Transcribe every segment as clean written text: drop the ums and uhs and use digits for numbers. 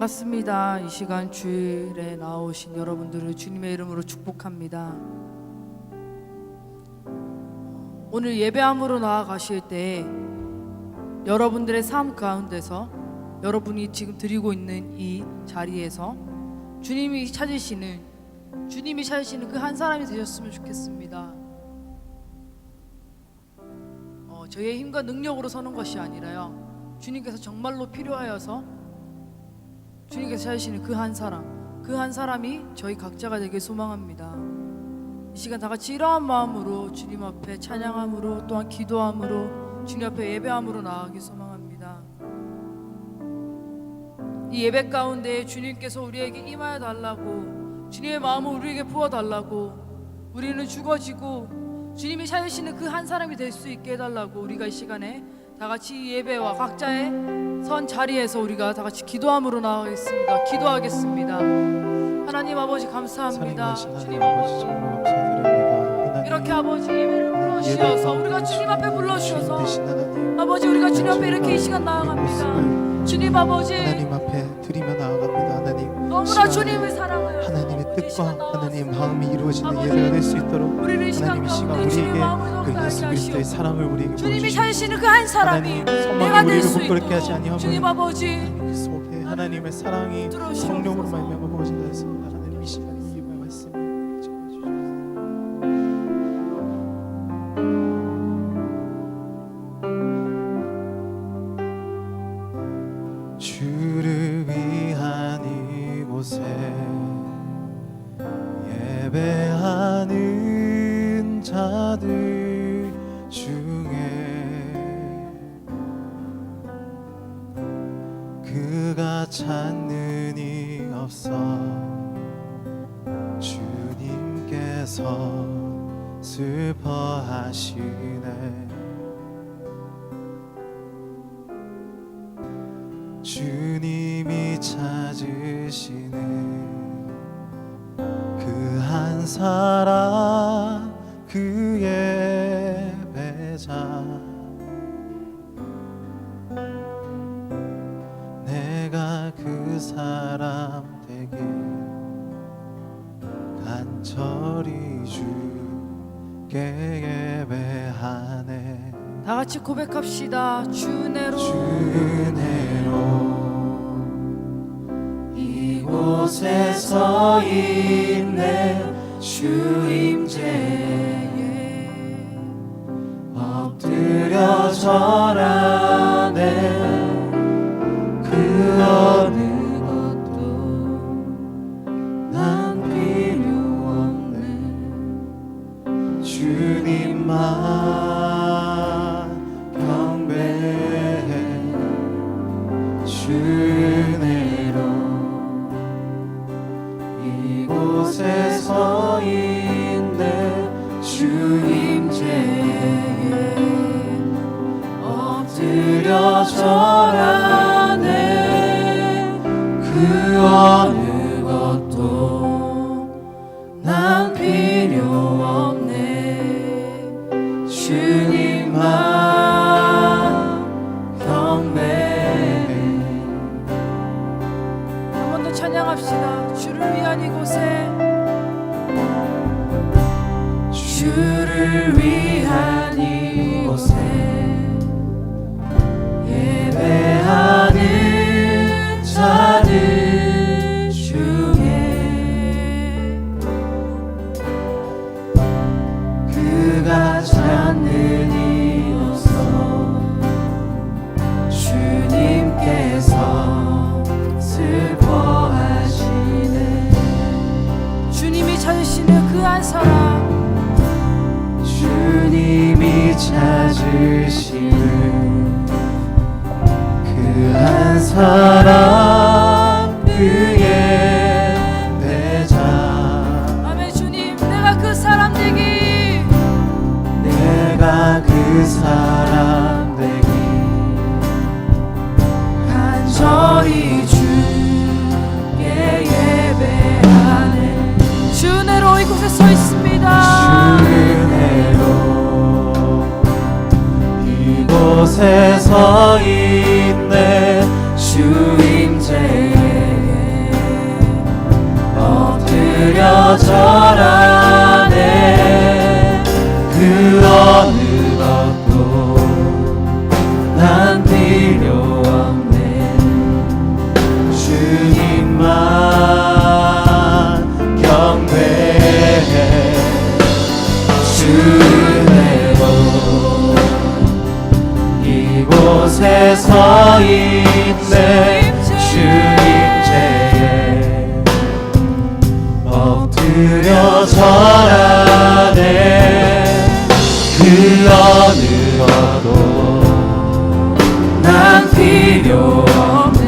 반갑습니다. 이 시간 주일에 나오신 여러분들을 주님의 이름으로 축복합니다. 오늘 예배함으로 나아가실 때 여러분들의 삶 가운데서 여러분이 지금 드리고 있는 이 자리에서 주님이 찾으시는 그 한 사람이 되셨으면 좋겠습니다. 저희의 힘과 능력으로 서는 것이 아니라요, 주님께서 정말로 필요하여서 주님께서 찾으시는 그 한 사람이 저희 각자가 되길 소망합니다. 이 시간 다 같이 이러한 마음으로 주님 앞에 찬양함으로 또한 기도함으로 주님 앞에 예배함으로 나아가길 소망합니다. 이 예배 가운데 주님께서 우리에게 임하여 달라고, 주님의 마음을 우리에게 부어달라고, 우리는 죽어지고 주님이 찾으시는 그 한 사람이 될 수 있게 해달라고, 우리가 이 시간에 다 같이 이 예배와 각자의 선 자리에서 우리가 다 같이 기도함으로 나아가겠습니다. 기도하겠습니다. 하나님 아버지 감사합니다. 주님 아버지 이렇게 아버지 예배를 불러주셔서 우리가 주님 앞에 불러주셔서 아버지 우리가 주님 앞에 이렇게 이 시간 나아갑니다. 주님 아버지 하나님 앞에 드리며 나아갑니다. 하나님 너무나 주님을 사랑하여 하나님의 뜻과 하나님의 마음이 이루어지는 예배가 될 수 있도록 하나님 이 시간 우리에게 그 예수 그리스도의 사랑을 우리에게 주님이 찾으시는 그 한 사람이 내가 될 수 있도록 주님 아버지 그 속에 하나님의 사랑이 성령으로 말미암아 부어진다 했습니다. 하나님 이 시간 이 예배 말씀 주를 위한 이곳에 예배하는 자들 중에 그가 찾는 이 없어 주님께서 슬퍼하시네. 주님이 찾으시는 그 한 사람, 그 예배자, 내가 그 사람 되길 간절히 주께 예배하네. 다 같이 고백합시다. 주내로 이곳에 서 있네. 주 임재에 엎드려 절하네. 그 어느 것도 난 필요 없네. 주님만 경배해. 주내로 이곳에 서 있네. 주 임재에 엎드려 절하네. 그 어느 것도 난 필요 없네. 주님만 경배해. 한 번 더 찬양합시다. 주를 위한 이곳에 주를 위한 이곳에 예배하는 자들 중에 그가 찾는 이 없어 주님께서 슬퍼하시네. 주님이 찾으시는 그 한 사람, 주님이 찾으시는 그 한 사람, 그 예배자. 아멘. 주님 내가 그 사람 되기, 내가 그 사람 되기 간절히 주께 예배하네. 주내로 이곳에 서 있습니다. 주내로 이곳에 서 있네. 주 임재에 절하네. 그 어느 것도 난 필요 없네. 주님만 경배해. 주 은혜로 이곳에 서 있네. 주 임재에 엎드려 절하네. 그 어느 것도 난 필요 없네.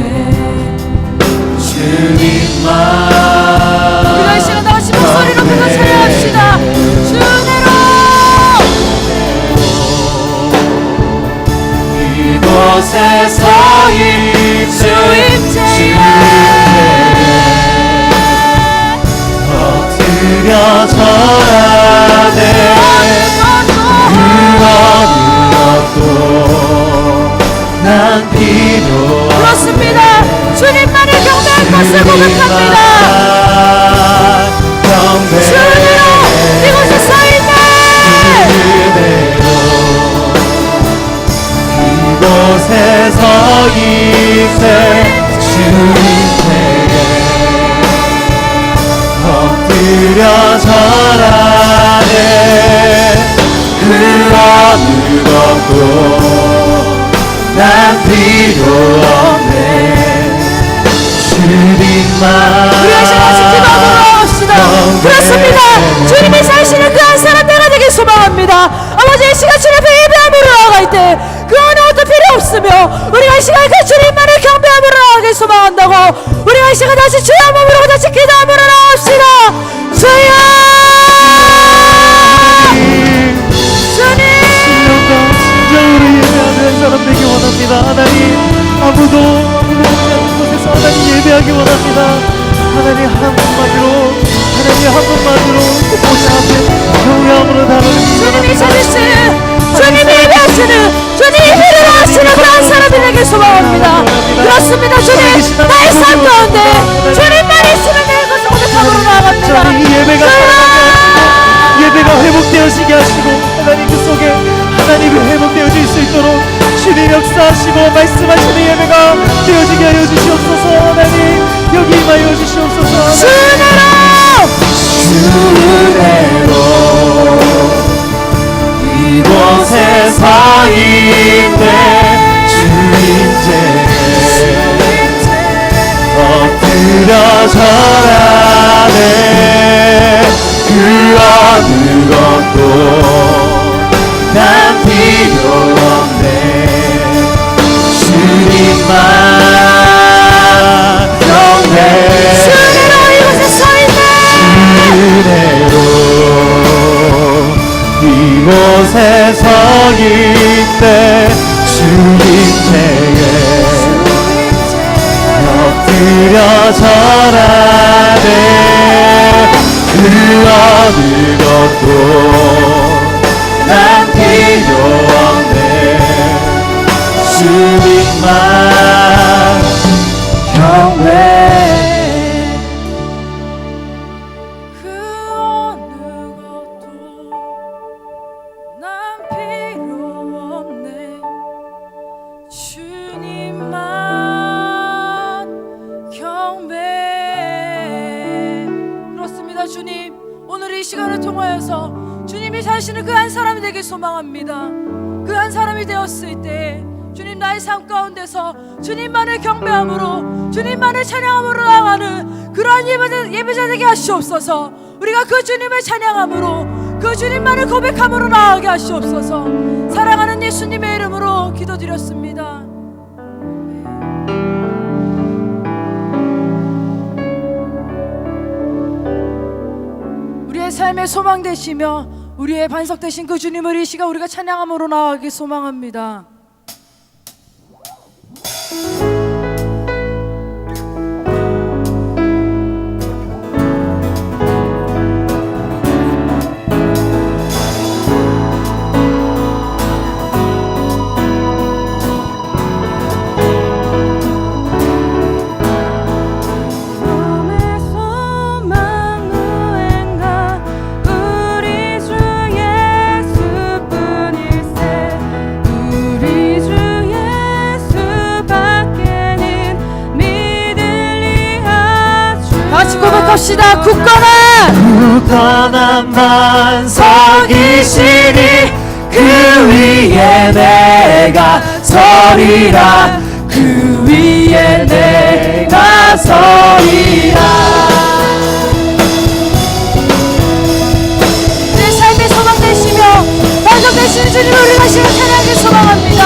주님만. 우리가 이 시간 다시 목소리로 부르고 찬양합시다. 주 은혜로 이곳에 서 있네. 주 임재에 엎드려 절하네. 그 어느 것도 난 필요 그렇습니다. 주님만을 경배할 것을 고백합니다. 주 은혜로 이곳에 서 있네. 이곳에 서 있네. 주 임재에 엎드려 절하네. 그 어느 것도 난 필요 없네. 주님만. 우리가 시간 같이 기도하고 나갑시다. 그렇습니다. 주님이 사시는 그 한 사람 내가 되길 소망합니다. 아버지 이 시간 주님 앞에 예배함으로 나아갈 때 그 어느 것도 필요 없으며 우리가 이 시간 그 주님만을 경배함으로 나아가길 소망한다고 우리가 이 시간 다시 주의 몸으로 다시 기도함으로 나갑시다. 주여 주님 진정으로 예배하는 사람 되기 원합니다. 하나님 아무도 없는 곳에서 하나님 예배하기 원합니다. 하나님 한 분만으로 하나님 한 분만으로 그 모든 앞에 경외함으로 다루는 주님이 찾으시는 주님이 예배하시는 주님이 필요로 하시는 그 한 사람이 되길 소망합니다. 그렇습니다. 주님 나의 삶 가운데 주님만 있으면 되는 것을 고백함으로 나아갑니다. 이 예배가 예배가 회복되어지게 하시고 하나님 그 속에 하나님이 회복되어질 수 있도록 주님 역사하시고 말씀하시는 예배가 되어지게 하여 주시옵소서. 하나님 여기 임하여 주시옵소서. 주 은혜로 주 은혜로 이곳에 서 있네. 주 임재에 엎드려 절하네. 그 어느 것도 난 필요 없네. 주님만 경배해. 주 은혜로 이곳에 서 있네. 은혜로 이곳에 서 있네. 주 임재에 엎드려 절하네. 그 어느 것도 난 필요 없네. 주님만 경배해. 그 어느 것도 난 필요 없네. 주님만 경배해. 그렇습니다. 주님 오늘 이 시간을 통하여서 주님이 사시는 그 한 사람이 되길 소망합니다. 그 한 사람이 되었을 때 주님 나의 삶 가운데서 주님만을 경배함으로 주님만을 찬양함으로 나아가는 그러한 예배자 되게 하시옵소서. 우리가 그 주님을 찬양함으로 그 주님만을 고백함으로 나아가게 하시옵소서. 사랑하는 예수님의 이름으로 기도드렸습니다. 우리의 삶의 소망 되시며 우리의 반석 되신 그 주님을 이 시간 우리가 찬양함으로 나아가기 소망합니다. 몸의 소망 같이 고백합시다. 굳건한 반석이시니 그 위에 내가 서리라 그 위에 내가 서리라. 내 삶의 소망 되시며 반석 되시는 주님을 우리가 시간 찬양하길 소망합니다.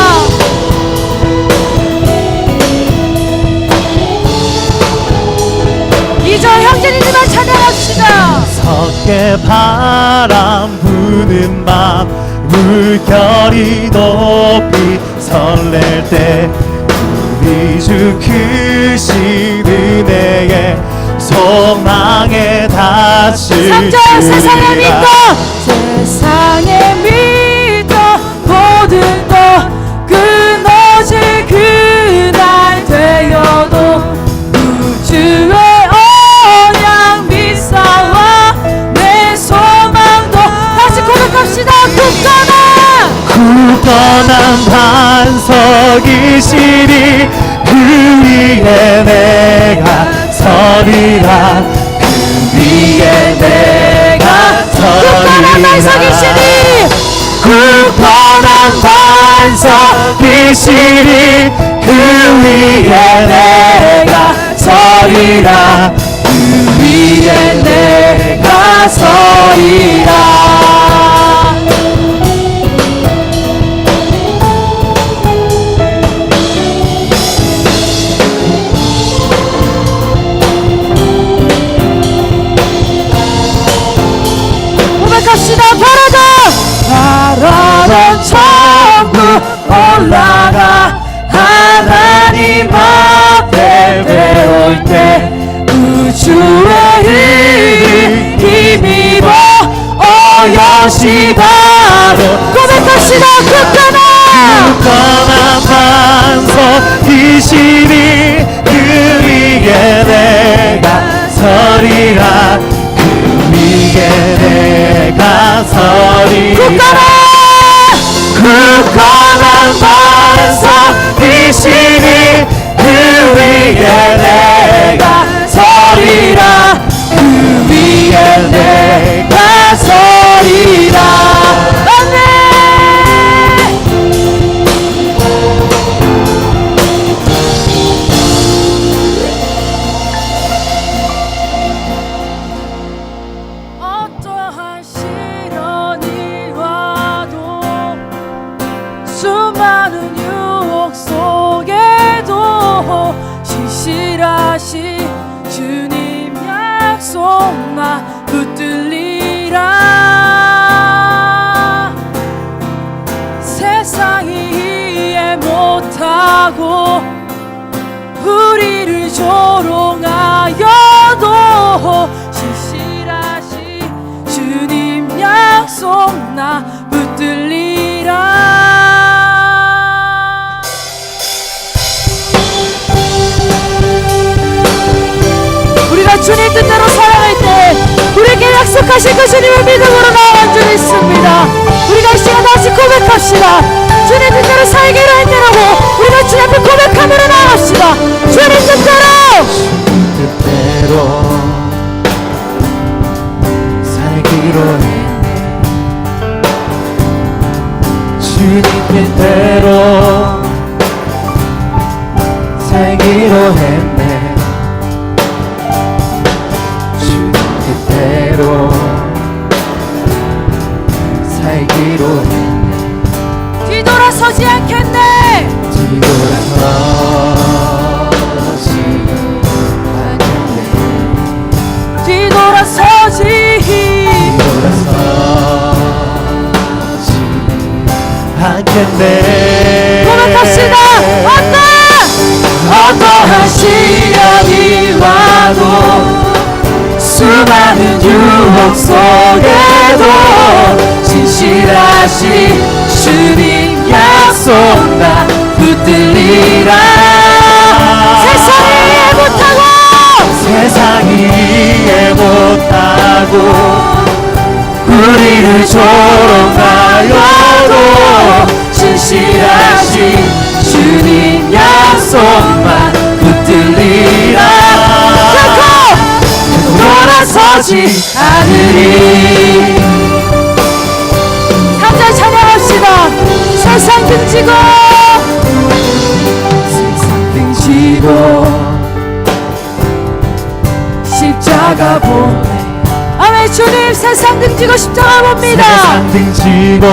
2절 형제님들만 찬양합시다. 섞게 바람 부는 밤 물결이 높이 설렐 때 우리 주 크신 은혜에 소망에 닿을 3절 세상에 믿고 세상에 믿어 모든 것 끊어질 그날 되어도 우주의 언약 믿사와 내 소망도 다시 고백합시다. 굳건한 반석이시니 그 위에 내가 서리라 그 위에 내가 굳건한 반석이시니 굳건한 반석이시니 그 위에 내가 서리라 그 위에 내가 서리라. 고백합시다. 바라던 천국 올라가 하나님 앞에 배울 때 우주의 힘입어 오여시 바로 고백합시다. 굳건한 반석이시니 그 위에 내가 서리라 그 위에 내가 서리라 굳건한 반석이시니 그 위에 내가 서리라 그 위에 내가 서리라. 아멘. 어떠한 시련이 와도 수많은 유혹 속에도 신실하신 주님 약속 나 붙들리라. 세상이 이해 못하고 우리를 조롱하여도 신실하신 주님 약속 나 붙들리라. 우리가 주님 뜻대로 살아갈 때 우리에게 약속하신 그 주님을 믿음으로 나아간 줄 믿습니다. 우리가 이 시간 다시 고백합시다. 주님 뜻대로 살기로 했느라고 우리가 주님 앞에 고백함으로 나아갑시다. 주님 뜻대로 살기로 했네 주님 뜻대로 살기로 했네 주님 뜻대로 살기로 했네 뒤돌아서지 않겠네. 뒤돌아서지 않겠네 고백합시다. 어떠한 시련이 와도 수많은 유혹 속에도 진실하신 주님 약속 나 붙들리라. 세상이 이해 못하고 세상이 이해 못하고 우리를 조롱하여도 진실하신 주님 약속만 붙들리라. 돌아서지 않으리. 감사 찬양합시다. 세상 등지고 등지고 십자가 보내. 아멘. 주님 세상 등지고 십자가 봅니다. 세상 등지고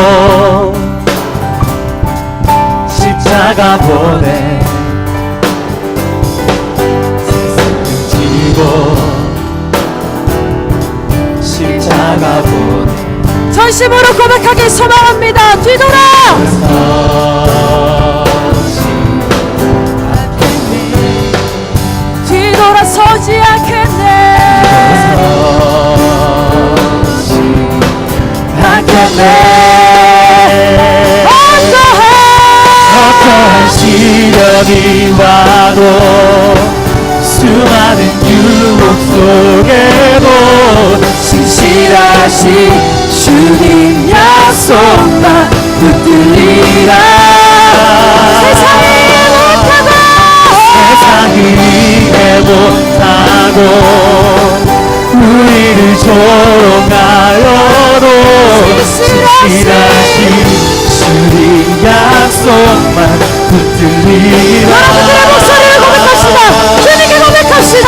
십자가 보내. 세상 등지고 십자가 보내. 전심으로 고백하길 소망합니다. 뒤돌아 뒤돌아서지 않겠네. 어떠한 시련이 와도 수많은 유혹 속에도 신실하신 주님 약속만 붙들리라. 세상이 이해 못하고 우리를 조롱하여도 신실하신 주님 약속만 붙들리라. 여러분들의 목소리를 고백합시다. 주님께 고백합시다.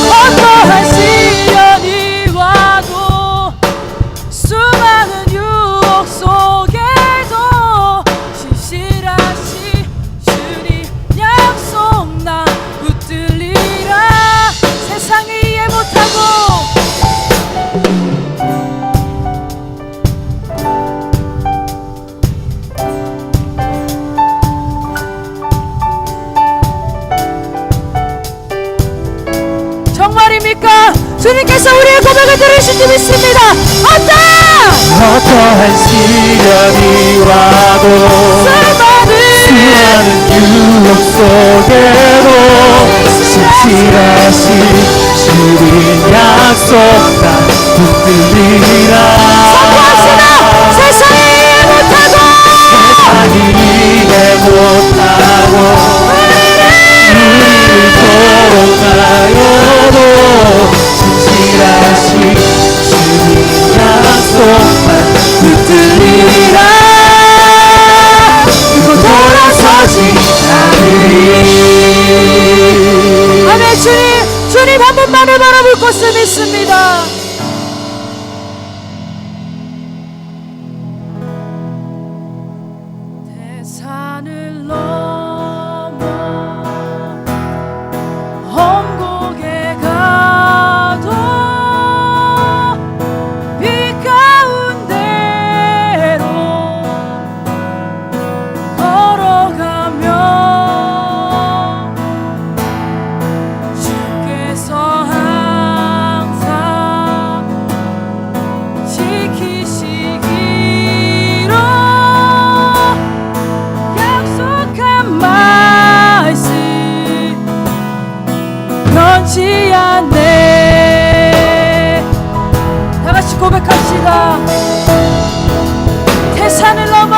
어떠한 시련이 와도 수많은 유혹 속에도 신실하신 주님 약속나 붙들리라. 세상이 이해 못하고 정말입니까? 주님께서 우리의 고백을 들으신 줄 믿습니다. 어떠한 시련이 와도 수많은 유혹 속에도 신실하신 주님 약속만 붙들리라. 선포합시다. 세상이 이해 못하고 세상이 이해 못하고 우리를 조롱하여도 신실하신 주님 약속만 붙들리라. 그리고 돌아서지 않으리. 아멘. 주님 한 분만을 바라볼 것을 믿습니다. 대산을 넘어 험곡에 가도 비 가운데로 걸어가며 주께서 항상 지키시기로 약속한 말씀 변치 않네. 다 같이 고백합시다. 태산을 넘어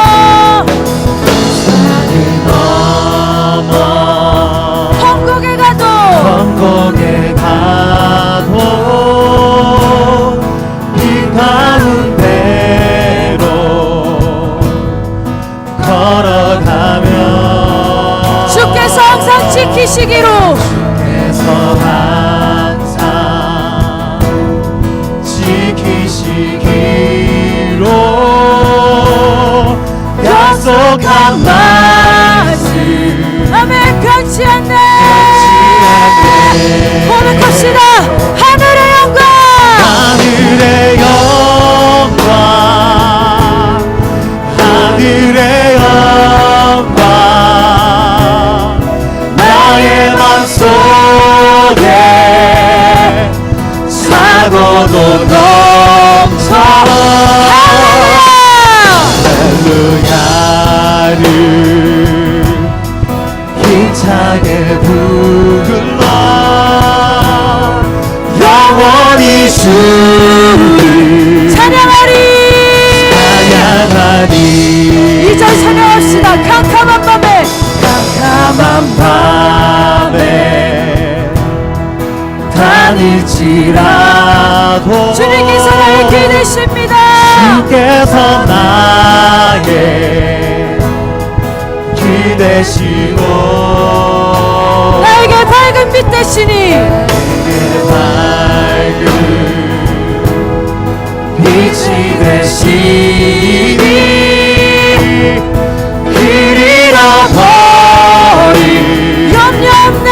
험곡에 가도 천국에 가도 이 가운데로 걸어가며 주께서 항상 지키시기로 주께서 항상 지키시기로 약속한 말씀 아멘. 변치 않네. 고백합시다. 하늘의 영광 하늘의 영광 하늘의 영광 나의 맘속에 사고도 넘쳐 할렐루야를 힘차게 부르러 영원히 주를 찬양하리. 찬양하리. 이 절 찬양합시다. 캄캄한 밤에 캄캄한 밤에 다닐지라도 하더라도 주님께서 나의 길 되십니다. 주께서 나의 길 되시고 나에게 밝은 빛 되시니 밝은 빛이 되시니 길 잃어버린 염려 없네.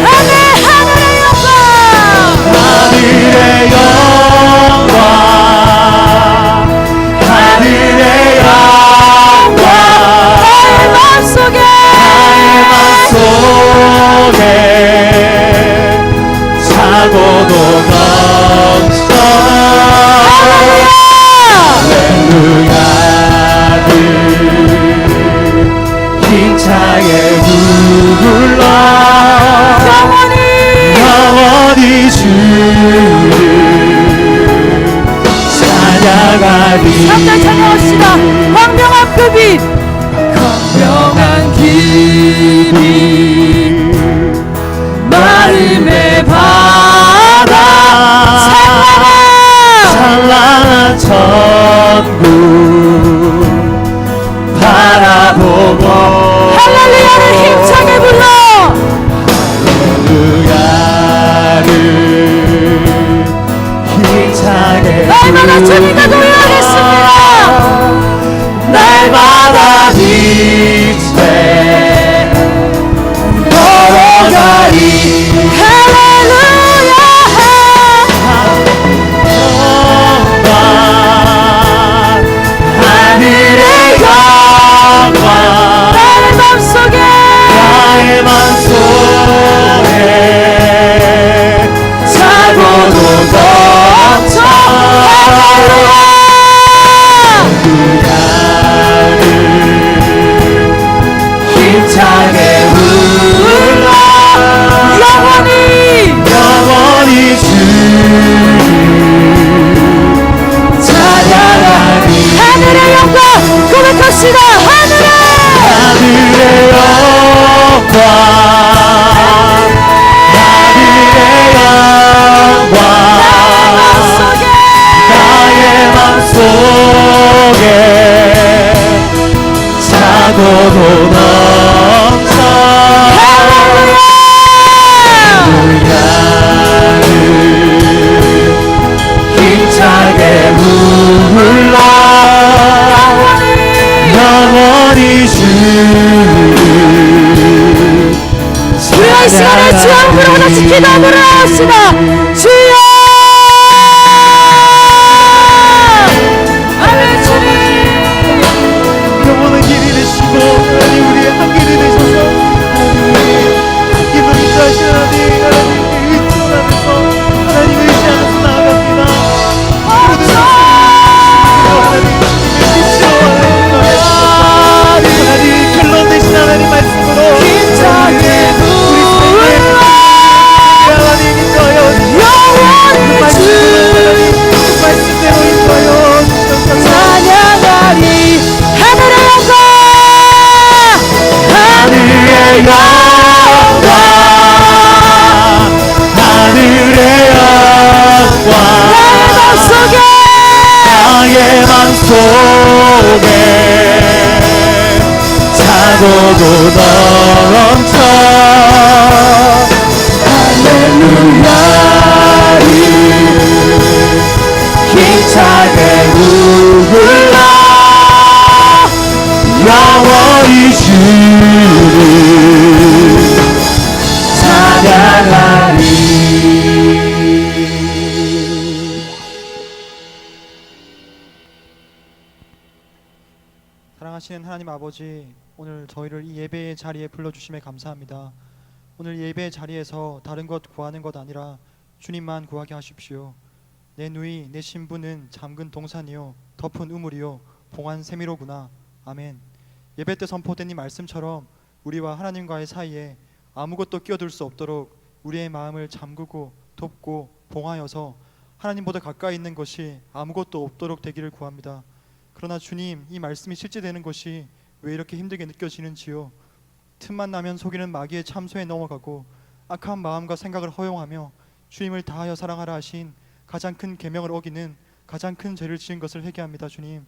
아멘. 하늘의 영광 하늘의 영광 나의 마음속에 차고도 넘쳐 할렐루야를 힘차게 불러 영원히 주를 찬양하리. 함께 찬양합시다. 광명한 그 빛, 광명한 길이 마름의 바다 찬란한 천국 바라보고 할렐루야를 힘차게 불러 할렐루야를 힘차게 날마다 주님과 노래하겠습니다. 날마다 빛에 걸어가리. 할렐루야 하늘의 영광 나의 맘속에 나의 맘속에 차고도 넘쳐 할렐루야를 힘차게 불러 영원히 주를 찬양하리. 하늘의 영광 고백합시다. 하늘의 영광 하늘의 영광 나의 맘속에 차고도 넘쳐 할렐루야를 힘차게 불러 영원히 주를 주여 이 시간에 주여 부르고 같이 기도하며 합시다. 주여 아멘. 주님 영원한 길이 되시고 하나님 우리의 한 길이 되셔서 하나님 인도하시는 하나님께 의존하면서 하나님 의지하면서 나아갑니다. 하나님 하나님 결론 되신 하나님 말씀으로 힘차게 우리 삶에 하나님 인도하여 말씀대로 인도하여 주시옵소서. 찬양하리. 하늘의 영광 하늘의 영광 하늘의 영광 나의 맘속에 차고도 넘쳐 할렐루야를 힘차게 불러 영원히 주를 찬양하리. 사랑하시는 하나님 아버지, 오늘 저희를 이 예배의 자리에 불러주심에 감사합니다. 오늘 예배의 자리에서 다른 것 구하는 것 아니라 주님만 구하게 하십시오. 내 누이 내 신부는 잠근 동산이요 덮은 우물이요 봉한 세미로구나. 아멘. 예배 때 선포된 이 말씀처럼 우리와 하나님과의 사이에 아무것도 끼어들 수 없도록 우리의 마음을 잠그고 덮고 봉하여서 하나님보다 가까이 있는 것이 아무것도 없도록 되기를 구합니다. 그러나 주님, 이 말씀이 실제되는 것이 왜 이렇게 힘들게 느껴지는지요? 틈만 나면 속이는 마귀의 참소에 넘어가고 악한 마음과 생각을 허용하며 주님을 다하여 사랑하라 하신 가장 큰 계명을 어기는 가장 큰 죄를 지은 것을 회개합니다. 주님,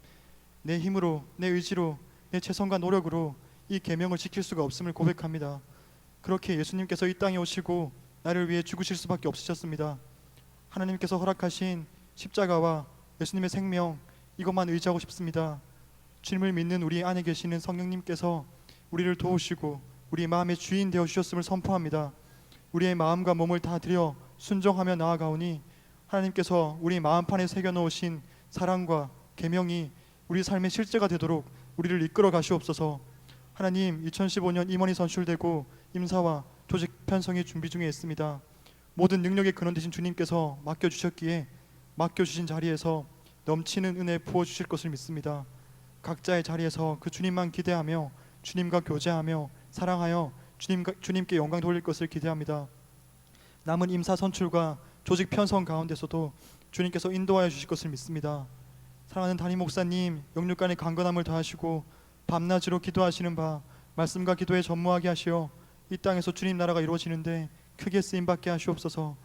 내 힘으로, 내 의지로, 내 최선과 노력으로 이 계명을 지킬 수가 없음을 고백합니다. 그렇게 예수님께서 이 땅에 오시고 나를 위해 죽으실 수밖에 없으셨습니다. 하나님께서 허락하신 십자가와 예수님의 생명, 이것만 의지하고 싶습니다. 주님을 믿는 우리 안에 계시는 성령님께서 우리를 도우시고 우리 마음의 주인 되어 주셨음을 선포합니다. 우리의 마음과 몸을 다 드려 순종하며 나아가오니 하나님께서 우리 마음판에 새겨놓으신 사랑과 계명이 우리 삶의 실제가 되도록 우리를 이끌어 가시옵소서. 하나님, 2015년 임원이 선출되고 임사와 조직 편성이 준비 중에 있습니다. 모든 능력의 근원 되신 주님께서 맡겨주셨기에 맡겨주신 자리에서 넘치는 은혜 부어주실 것을 믿습니다. 각자의 자리에서 그 주님만 기대하며 주님과 교제하며 사랑하여 주님께 영광 돌릴 것을 기대합니다. 남은 임사 선출과 조직 편성 가운데서도 주님께서 인도하여 주실 것을 믿습니다. 사랑하는 담임 목사님, 영육간의 강건함을 더하시고 밤낮으로 기도하시는 바 말씀과 기도에 전무하게 하시어 이 땅에서 주님 나라가 이루어지는데 크게 쓰임받게 하시옵소서.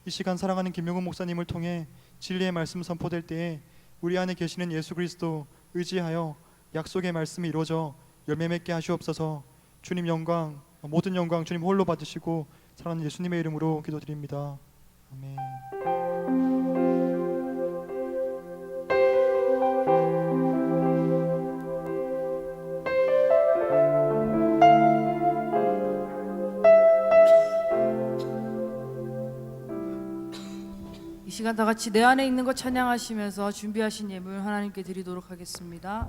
이 시간 사랑하는 김용훈 목사님을 통해 진리의 말씀 선포될 때에 우리 안에 계시는 예수 그리스도 의지하여 약속의 말씀이 이루어져 열매 맺게 하시옵소서. 주님 영광, 모든 영광 주님 홀로 받으시고 사랑하는 예수님의 이름으로 기도드립니다. 아멘. 이 시간 다 같이 내 안에 있는 것 찬양하시면서 준비하신 예물 하나님께 드리도록 하겠습니다.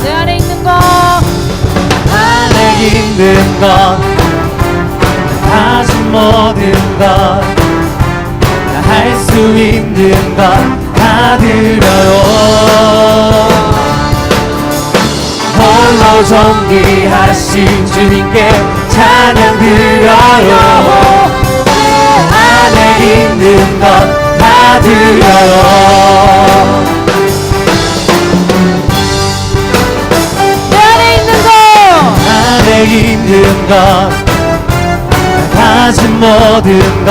내 안에 있는 것, 안에 있는 것, 가진 모든 것, 할 수 있는 것 다 드려요. 홀로 정리하신 주님께 찬양 드려요. 안에 있는 것 다 드려요. 내 안에 있는 것, 안에 있는 것, 가진 모든 것,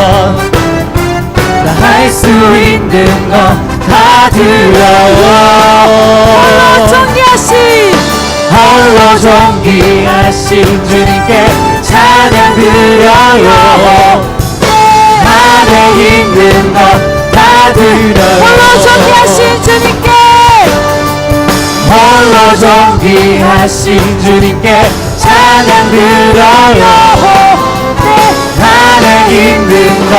할 수 있는 것 다 드려요. 홀로 정리하신, 홀로 정리하신 주님께 찬양 드려요. 안에 있는 것 다 드려요. 홀로 정리하신 주님께, 홀로 정리하신 주님께 찬양 드려요. 안에 있는 것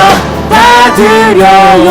다 드려요.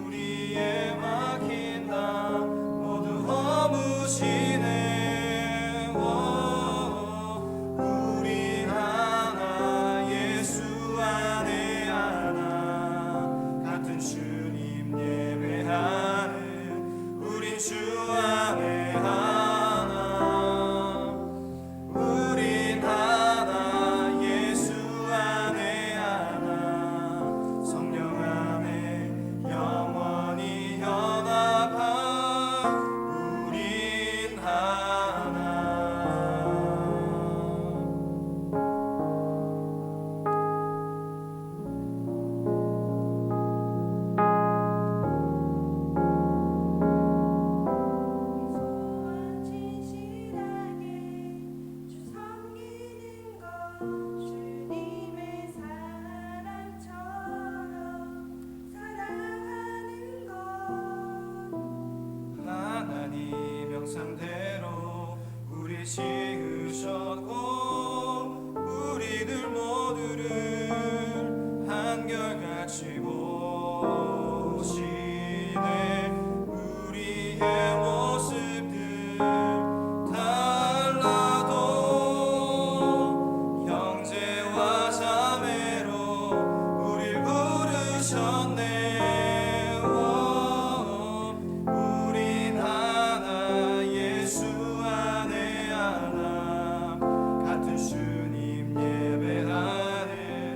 우리 같이 보시네. 우리의 모습들 달라도 형제와 자매로 우릴 부르셨네. 우린 하나 예수 안에 하나 같은 주님 예배하는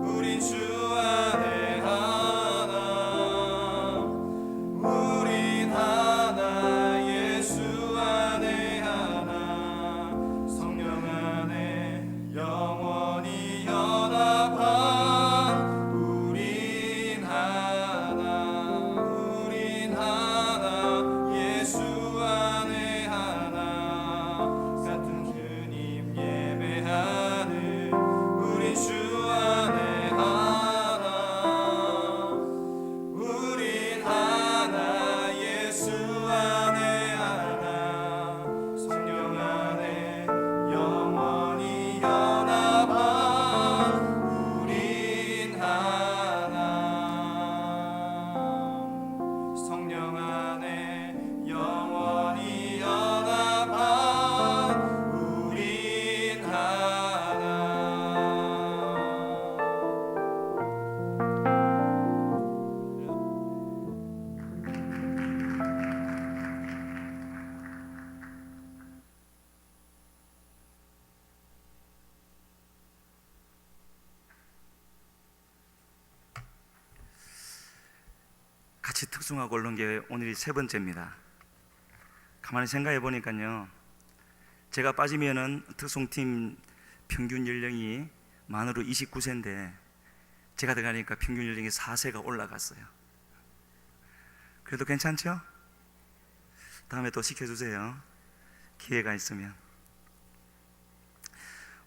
우린 주 안에 하나. 우린 하나 예수 안에 하나 성령 안에 영원히 연합한 우린 하나 예수 안에 하나 같은 주님 예배하는 우린 주 안에 하나. 우린 하나 예수 안에 하나 성령 안에 영원히 연합한 우린 하나. 성령 안에 영원히 연합한 우린 하나. 같이 특송하고 올라온 게 오늘이 세 번째입니다. 가만히 생각해 보니까요, 제가 빠지면은 특송팀 평균 연령이 만으로 29세인데 제가 들어가니까 평균 연령이 4세가 올라갔어요. 그래도 괜찮죠? 다음에 또 시켜주세요. 기회가 있으면.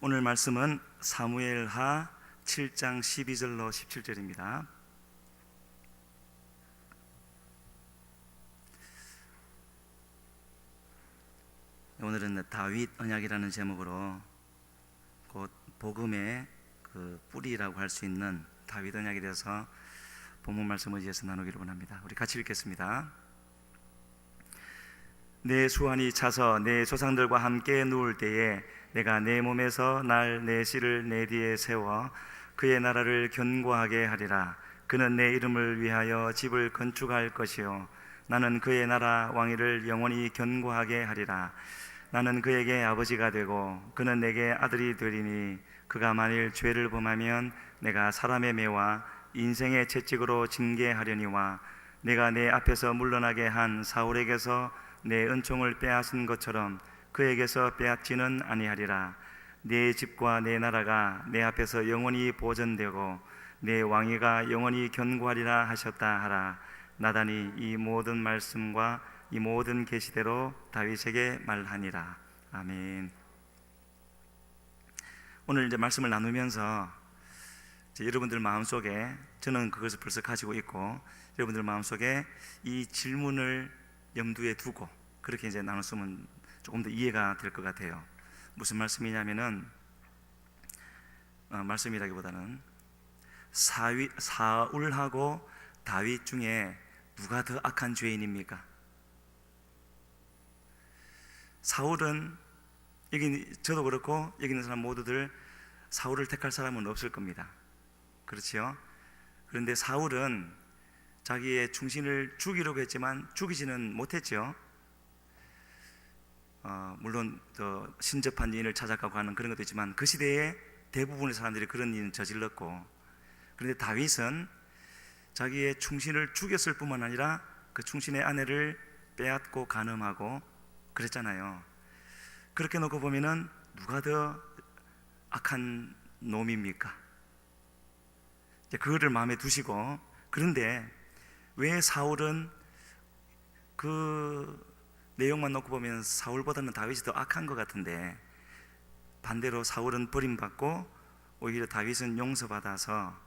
오늘 말씀은 사무엘하 7장 12절로 17절입니다. 오늘은 다윗 언약이라는 제목으로 곧 복음의 그 뿌리라고 할 수 있는 다윗 언약에 대해서 본문 말씀을 이어서 나누기를 원합니다. 우리 같이 읽겠습니다. 내 수완이 차서 내 조상들과 함께 누울 때에 내가 내 몸에서 내 씨를 내 뒤에 세워 그의 나라를 견고하게 하리라. 그는 내 이름을 위하여 집을 건축할 것이요 나는 그의 나라 왕위를 영원히 견고하게 하리라. 나는 그에게 아버지가 되고 그는 내게 아들이 되리니 그가 만일 죄를 범하면 내가 사람의 매와 인생의 채찍으로 징계하려니와 내가 내 앞에서 물러나게 한 사울에게서 내 은총을 빼앗은 것처럼 그에게서 빼앗지는 아니하리라. 내 집과 내 나라가 내 앞에서 영원히 보존되고 내 왕위가 영원히 견고하리라 하셨다 하라. 나단이 이 모든 말씀과 이 모든 계시대로 다윗에게 말하니라. 아멘. 오늘 이제 말씀을 나누면서 여러분들 마음속에, 저는 그것을 벌써 가지고 있고 여러분들 마음속에 이 질문을 염두에 두고 그렇게 이제 나눴으면 조금 더 이해가 될 것 같아요. 무슨 말씀이냐면은 말씀이라기보다는 사울하고 다윗 중에 누가 더 악한 죄인입니까? 사울은, 여기 저도 그렇고 여기 있는 사람 모두들 사울을 택할 사람은 없을 겁니다. 그렇지요? 그런데 사울은 자기의 충신을 죽이려고 했지만 죽이지는 못했죠. 물론 더 신접한 여인을 찾아가고 하는 그런 것도 있지만 그 시대에 대부분의 사람들이 그런 일을 저질렀고, 그런데 다윗은 자기의 충신을 죽였을 뿐만 아니라 그 충신의 아내를 빼앗고 간음하고 그랬잖아요. 그렇게 놓고 보면은 누가 더 악한 놈입니까? 이제 그거를 마음에 두시고, 그런데 왜 사울은 그 내용만 놓고 보면 사울보다는 다윗이 더 악한 것 같은데, 반대로 사울은 버림받고 오히려 다윗은 용서받아서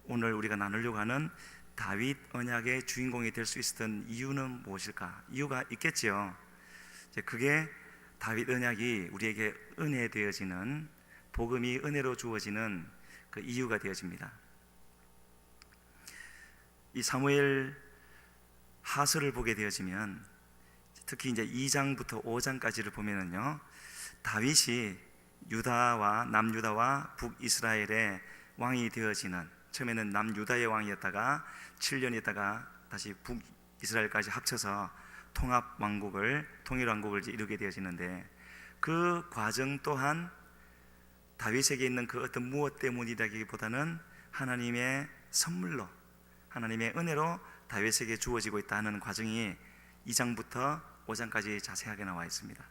오늘 우리가 나누려고 하는 다윗 언약의 주인공이 될 수 있었던 이유는 무엇일까? 이유가 있겠지요. 그게 다윗 언약이 우리에게 은혜 되어지는, 복음이 은혜로 주어지는 그 이유가 되어집니다. 이 사무엘 하서를 보게 되어지면 특히 이제 2장부터 5장까지를 보면은요, 다윗이 유다와 남유다와 북이스라엘의 왕이 되어지는, 처음에는 남유다의 왕이었다가 7년 있다가 다시 북이스라엘까지 합쳐서 통합 왕국을, 통일 왕국을 이루게 되어지는데, 그 과정 또한 다윗에게 있는 그 어떤 무엇 때문이라기보다는 하나님의 선물로, 하나님의 은혜로 다윗에게 주어지고 있다는 과정이 2장부터 5장까지 자세하게 나와 있습니다.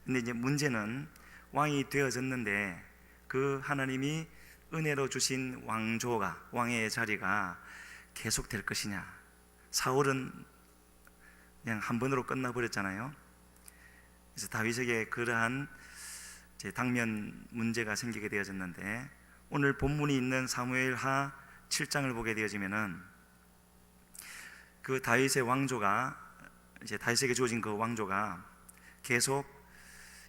근데 이제 문제는 왕이 되어졌는데 그 하나님이 은혜로 주신 왕조가, 왕의 자리가 계속될 것이냐. 사울은 그냥 한 번으로 끝나버렸잖아요. 그래서 다윗에게 그러한 이제 당면 문제가 생기게 되어졌는데, 오늘 본문이 있는 사무엘하 7장을 보게 되어지면은 그 다윗의 왕조가, 이제 다윗에게 주어진 그 왕조가 계속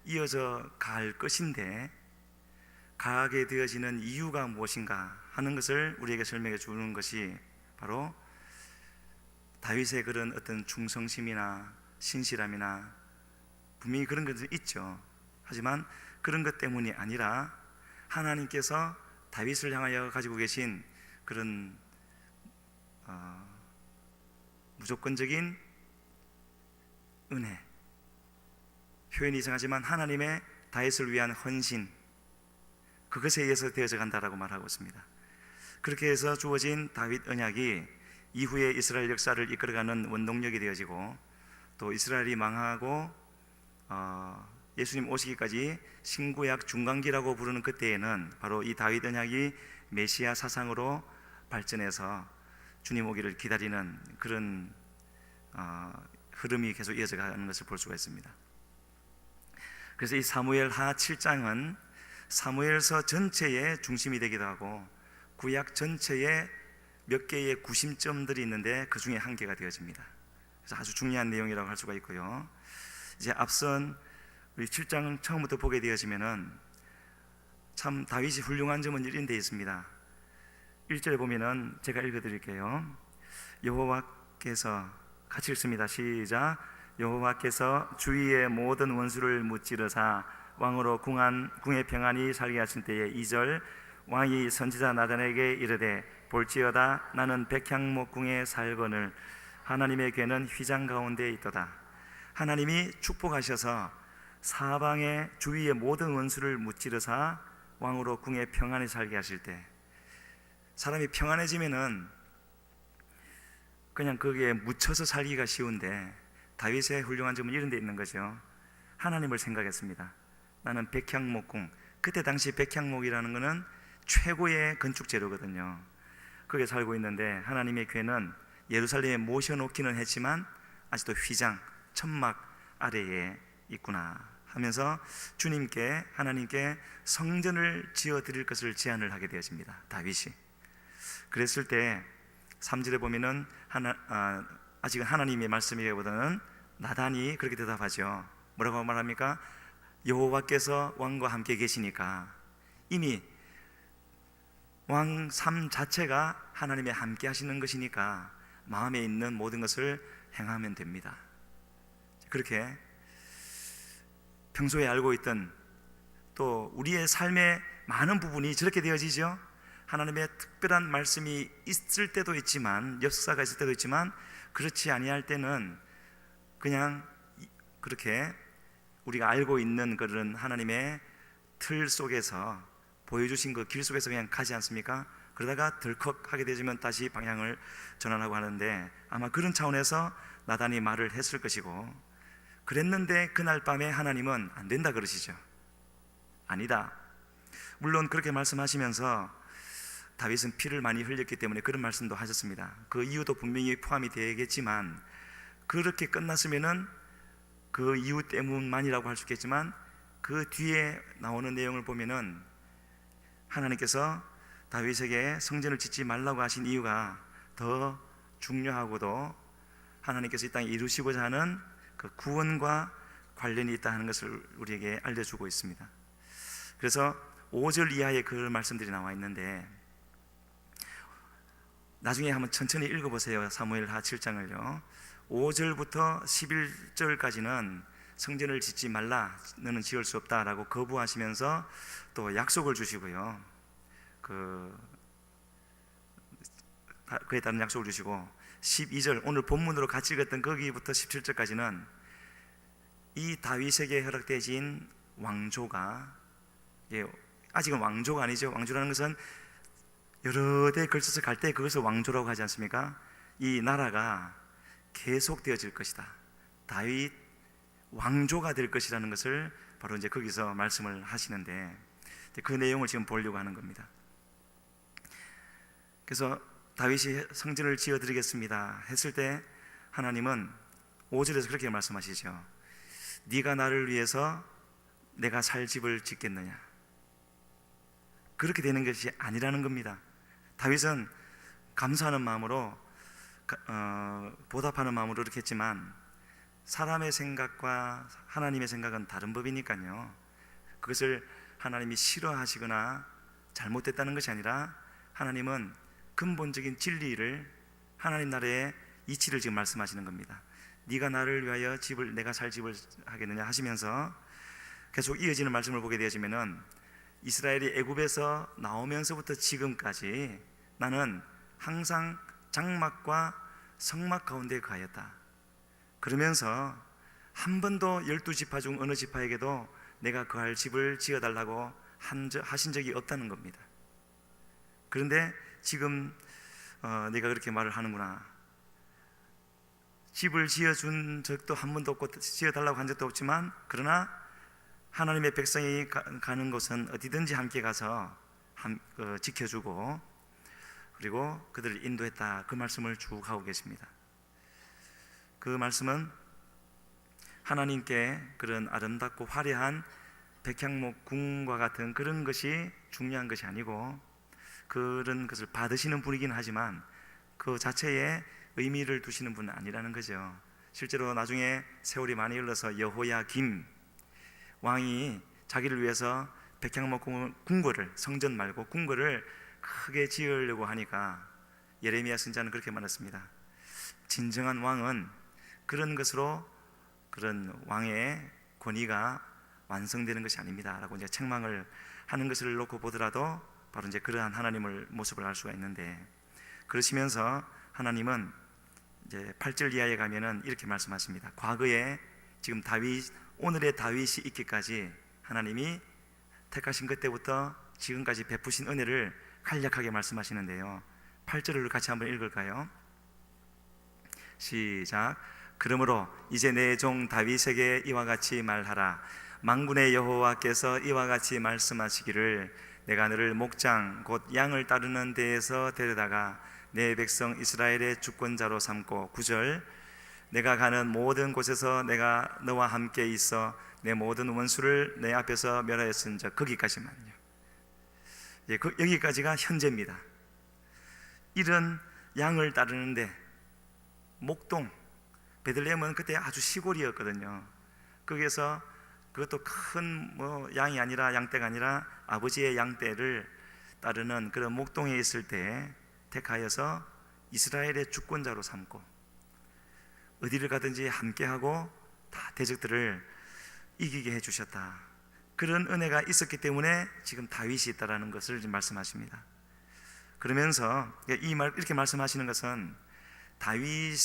이어져 갈 것인데, 가게 되어지는 이유가 무엇인가 하는 것을 우리에게 설명해 주는 것이 바로 다윗의 그런 어떤 충성심이나 신실함이나 분명히 그런 것은 있죠. 하지만 그런 것 때문이 아니라 하나님께서 다윗을 향하여 가지고 계신 그런 무조건적인 은혜, 표현이 이상하지만 하나님의 다윗을 위한 헌신, 그것에 의해서 되어져 간다라고 말하고 있습니다. 그렇게 해서 주어진 다윗 언약이 이후에 이스라엘 역사를 이끌어가는 원동력이 되어지고, 또 이스라엘이 망하고 예수님 오시기까지 신구약 중간기라고 부르는 그때에는 바로 이 다윗 언약이 메시아 사상으로 발전해서 주님 오기를 기다리는 그런 흐름이 계속 이어져 가는 것을 볼 수가 있습니다. 그래서 이 사무엘하 7장은 사무엘서 전체의 중심이 되기도 하고 구약 전체에 몇 개의 구심점들이 있는데 그 중에 한 개가 되어집니다. 그래서 아주 중요한 내용이라고 할 수가 있고요. 이제 앞선 우리 7장을 처음부터 보게 되어지면은 참 다윗이 훌륭한 점은 이런 데 있습니다. 1절에 보면은 제가 읽어드릴게요. 여호와께서, 같이 읽습니다. 시작. 여호와께서 주위의 모든 원수를 무찌르사 왕으로 궁의 평안히 살게 하신 때에 2절 왕이 선지자 나단에게 이르되 볼지어다 나는 백향목궁에 살거늘 하나님의 궤는 휘장 가운데 있도다. 하나님이 축복하셔서 사방의 주위의 모든 원수를 무찌르사 왕으로 궁에 평안히 살게 하실 때, 사람이 평안해지면은 그냥 거기에 묻혀서 살기가 쉬운데 다윗의 훌륭한 점은 이런 데 있는 거죠. 하나님을 생각했습니다. 나는 백향목궁, 그때 당시 백향목이라는 것은 최고의 건축 재료거든요. 거기에 살고 있는데 하나님의 궤는 예루살렘에 모셔놓기는 했지만 아직도 휘장, 천막 아래에 있구나 하면서 주님께, 하나님께 성전을 지어드릴 것을 제안을 하게 되어집니다. 다윗이. 그랬을 때 3절에 보면은 아직은 하나님의 말씀이라기보다는 나단이 그렇게 대답하죠. 뭐라고 말합니까? 여호와께서 왕과 함께 계시니까, 이미 왕 삶 자체가 하나님의 함께 하시는 것이니까 마음에 있는 모든 것을 행하면 됩니다. 그렇게 평소에 알고 있던, 또 우리의 삶의 많은 부분이 저렇게 되어지죠. 하나님의 특별한 말씀이 있을 때도 있지만, 역사가 있을 때도 있지만, 그렇지 아니할 때는 그냥 그렇게 우리가 알고 있는 그런 하나님의 틀 속에서 보여주신 그 길 속에서 그냥 가지 않습니까? 그러다가 덜컥 하게 되지만 다시 방향을 전환하고 하는데, 아마 그런 차원에서 나단이 말을 했을 것이고, 그랬는데 그날 밤에 하나님은 안 된다 그러시죠. 아니다. 물론 그렇게 말씀하시면서 다윗은 피를 많이 흘렸기 때문에 그런 말씀도 하셨습니다. 그 이유도 분명히 포함이 되겠지만, 그렇게 끝났으면은 그 이유 때문만이라고 할 수 있겠지만, 그 뒤에 나오는 내용을 보면은 하나님께서 다윗에게 성전을 짓지 말라고 하신 이유가 더 중요하고도 하나님께서 이 땅에 이루시고자 하는 그 구원과 관련이 있다 하는 것을 우리에게 알려주고 있습니다. 그래서 5절 이하의 그 말씀들이 나와 있는데, 나중에 한번 천천히 읽어보세요. 사무엘하 7장을요. 5절부터 11절까지는 성전을 짓지 말라, 너는 지을 수 없다라고 거부하시면서 또 약속을 주시고요. 그에 따른 약속을 주시고, 12절 오늘 본문으로 같이 읽었던 거기부터 17절까지는 이 다윗에게 허락되어진 왕조가, 아직은 왕조가 아니죠. 왕조라는 것은 여러 대 걸쳐서 갈 때 그것을 왕조라고 하지 않습니까? 이 나라가 계속되어질 것이다, 다윗 왕조가 될 것이라는 것을 바로 이제 거기서 말씀을 하시는데, 그 내용을 지금 보려고 하는 겁니다. 그래서 다윗이 성전을 지어드리겠습니다 했을 때 하나님은 5절에서 그렇게 말씀하시죠. 네가 나를 위해서 내가 살 집을 짓겠느냐. 그렇게 되는 것이 아니라는 겁니다. 다윗은 감사하는 마음으로 보답하는 마음으로 이렇게 했지만 사람의 생각과 하나님의 생각은 다른 법이니까요. 그것을 하나님이 싫어하시거나 잘못됐다는 것이 아니라 하나님은 근본적인 진리를, 하나님 나라의 이치를 지금 말씀하시는 겁니다. 네가 나를 위하여 내가 살 집을 하겠느냐 하시면서 계속 이어지는 말씀을 보게 되어지면은 이스라엘이 애굽에서 나오면서부터 지금까지 나는 항상 장막과 성막 가운데 거하였다. 그러면서 한 번도 12지파 중 어느 지파에게도 내가 거할 집을 지어달라고 하신 적이 없다는 겁니다. 그런데 지금 네가 그렇게 말을 하는구나. 집을 지어준 적도 한 번도 없고 지어달라고 한 적도 없지만, 그러나 하나님의 백성이 가는 곳은 어디든지 함께 가서 지켜주고 그리고 그들을 인도했다, 그 말씀을 쭉 하고 계십니다. 그 말씀은 하나님께 그런 아름답고 화려한 백향목 궁과 같은 그런 것이 중요한 것이 아니고, 그런 것을 받으시는 분이긴 하지만 그 자체에 의미를 두시는 분은 아니라는 거죠. 실제로 나중에 세월이 많이 흘러서 여호야김 왕이 자기를 위해서 백향목 궁궐을, 성전 말고 궁궐을 크게 지으려고 하니까 예레미야 선지자는 그렇게 말했습니다. 진정한 왕은 그런 것으로 그런 왕의 권위가 완성되는 것이 아닙니다 라고 이제 책망을 하는 것을 놓고 보더라도 바로 이제 그러한 하나님을 모습을 알 수가 있는데, 그러시면서 하나님은 이제 8절 이하에 가면은 이렇게 말씀하십니다. 과거에 지금 오늘의 다윗이 있기까지 하나님이 택하신 그때부터 지금까지 베푸신 은혜를 간략하게 말씀하시는데요. 8절을 같이 한번 읽을까요? 시작. 그러므로 이제 내 종 다윗에게 이와 같이 말하라. 만군의 여호와께서 이와 같이 말씀하시기를, 내가 너를 목장 곧 양을 따르는 데에서 데려다가 내 백성 이스라엘의 주권자로 삼고, 9절, 내가 가는 모든 곳에서 내가 너와 함께 있어 내 모든 원수를 내 앞에서 멸하였은즉, 거기까지만요. 여기까지가 현재입니다. 이런 양을 따르는데 목동, 베들레헴은 그때 아주 시골이었거든요. 거기에서 그것도 큰 양이 아니라, 양떼가 아니라 아버지의 양떼를 따르는 그런 목동에 있을 때 택하여서 이스라엘의 주권자로 삼고 어디를 가든지 함께하고 다 대적들을 이기게 해주셨다. 그런 은혜가 있었기 때문에 지금 다윗이 있다라는 것을 말씀하십니다. 그러면서 이렇게 말씀하시는 것은 다윗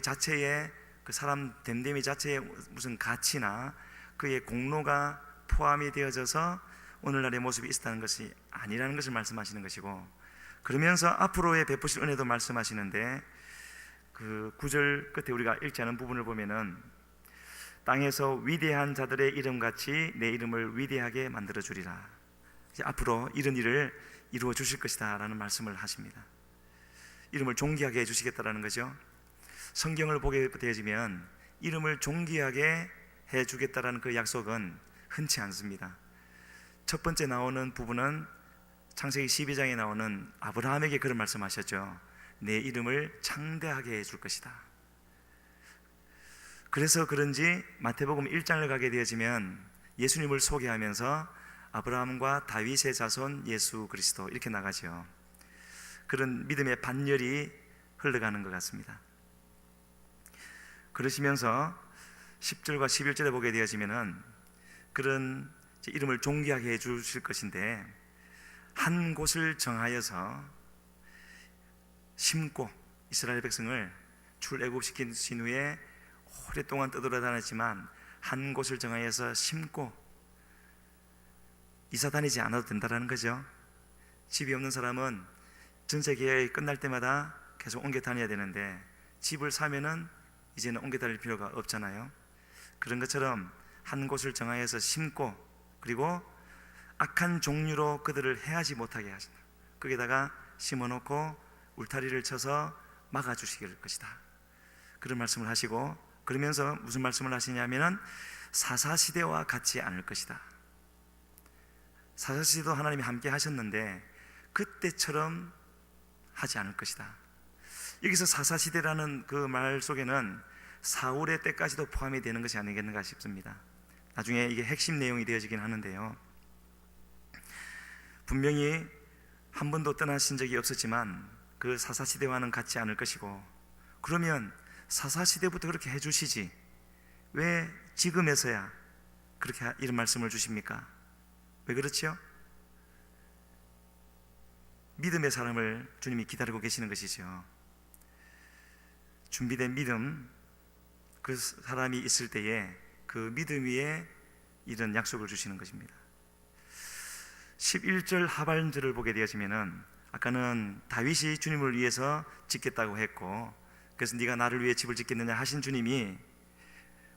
자체의 그 사람 됨됨이 자체의 무슨 가치나 그의 공로가 포함이 되어져서 오늘날의 모습이 있었다는 것이 아니라는 것을 말씀하시는 것이고, 그러면서 앞으로의 베푸실 은혜도 말씀하시는데, 그 9절 끝에 우리가 읽지 않은 부분을 보면은 땅에서 위대한 자들의 이름같이 내 이름을 위대하게 만들어 주리라. 이제 앞으로 이런 일을 이루어 주실 것이다 라는 말씀을 하십니다. 이름을 존귀하게 해주시겠다라는 거죠. 성경을 보게 되어지면 이름을 존귀하게 해주겠다라는 그 약속은 흔치 않습니다. 첫 번째 나오는 부분은 창세기 12장에 나오는 아브라함에게 그런 말씀하셨죠. 내 이름을 창대하게 해줄 것이다. 그래서 그런지 마태복음 1장을 가게 되어지면 예수님을 소개하면서 아브라함과 다윗의 자손 예수 그리스도 이렇게 나가죠. 그런 믿음의 반열이 흘러가는 것 같습니다. 그러시면서 10절과 11절에 보게 되어지면은 그런 이름을 존귀하게 해 주실 것인데, 한 곳을 정하여서 심고, 이스라엘 백성을 출애굽시킨 후에 오랫동안 떠돌아다녔지만 한 곳을 정하여서 심고 이사 다니지 않아도 된다는 거죠. 집이 없는 사람은 전세 계약이 끝날 때마다 계속 옮겨 다녀야 되는데, 집을 사면은 이제는 옮겨 다닐 필요가 없잖아요. 그런 것처럼 한 곳을 정하여서 심고, 그리고 악한 종류로 그들을 해하지 못하게 하신다. 거기다가 심어놓고 울타리를 쳐서 막아주실 것이다. 그런 말씀을 하시고, 그러면서 무슨 말씀을 하시냐면은 사사시대와 같지 않을 것이다. 사사시대도 하나님이 함께 하셨는데 그때처럼 하지 않을 것이다. 여기서 사사시대라는 그 말 속에는 사울의 때까지도 포함이 되는 것이 아니겠는가 싶습니다. 나중에 이게 핵심 내용이 되어지긴 하는데요, 분명히 한 번도 떠나신 적이 없었지만 그 사사시대와는 같지 않을 것이고, 그러면 사사시대부터 그렇게 해주시지 왜 지금에서야 그렇게 이런 말씀을 주십니까? 왜 그렇죠? 믿음의 사람을 주님이 기다리고 계시는 것이죠. 준비된 믿음, 그 사람이 있을 때에 그 믿음 위에 이런 약속을 주시는 것입니다. 11절 하반절을 보게 되어지면은, 아까는 다윗이 주님을 위해서 짓겠다고 했고, 그래서 네가 나를 위해 집을 짓겠느냐 하신 주님이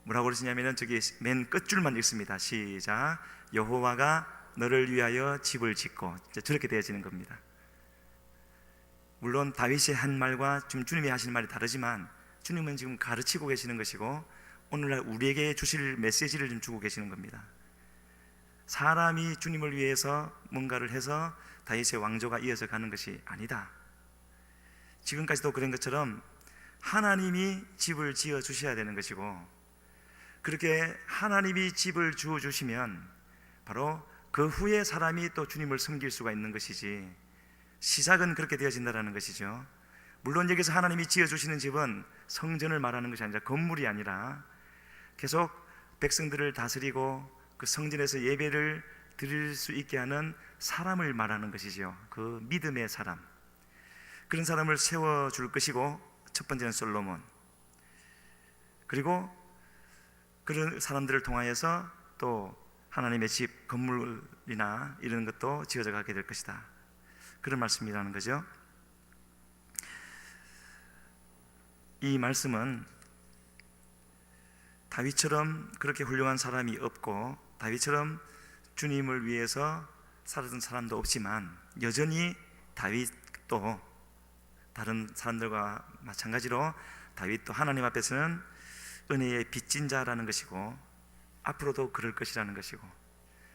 뭐라고 그러시냐면은, 저기 맨 끝줄만 읽습니다. 시작. 여호와가 너를 위하여 집을 짓고, 저렇게 되어지는 겁니다. 물론 다윗이 한 말과 지금 주님이 하시는 말이 다르지만 주님은 지금 가르치고 계시는 것이고 오늘날 우리에게 주실 메시지를 좀 주고 계시는 겁니다. 사람이 주님을 위해서 뭔가를 해서 다윗의 왕조가 이어져 가는 것이 아니다. 지금까지도 그런 것처럼 하나님이 집을 지어 주셔야 되는 것이고, 그렇게 하나님이 집을 주어 주시면 바로 그 후에 사람이 또 주님을 섬길 수가 있는 것이지, 시작은 그렇게 되어진다는 것이죠. 물론 여기서 하나님이 지어주시는 집은 성전을 말하는 것이 아니라, 건물이 아니라 계속 백성들을 다스리고 그 성전에서 예배를 드릴 수 있게 하는 사람을 말하는 것이죠. 그 믿음의 사람, 그런 사람을 세워줄 것이고, 첫 번째는 솔로몬, 그리고 그런 사람들을 통하여서 또 하나님의 집, 건물이나 이런 것도 지어져 가게 될 것이다. 그런 말씀이라는 거죠. 이 말씀은 다윗처럼 그렇게 훌륭한 사람이 없고, 다윗처럼 주님을 위해서 살았던 사람도 없지만, 여전히 다윗도 다른 사람들과 마찬가지로 다윗도 하나님 앞에서는 은혜의 빚진 자라는 것이고, 앞으로도 그럴 것이라는 것이고,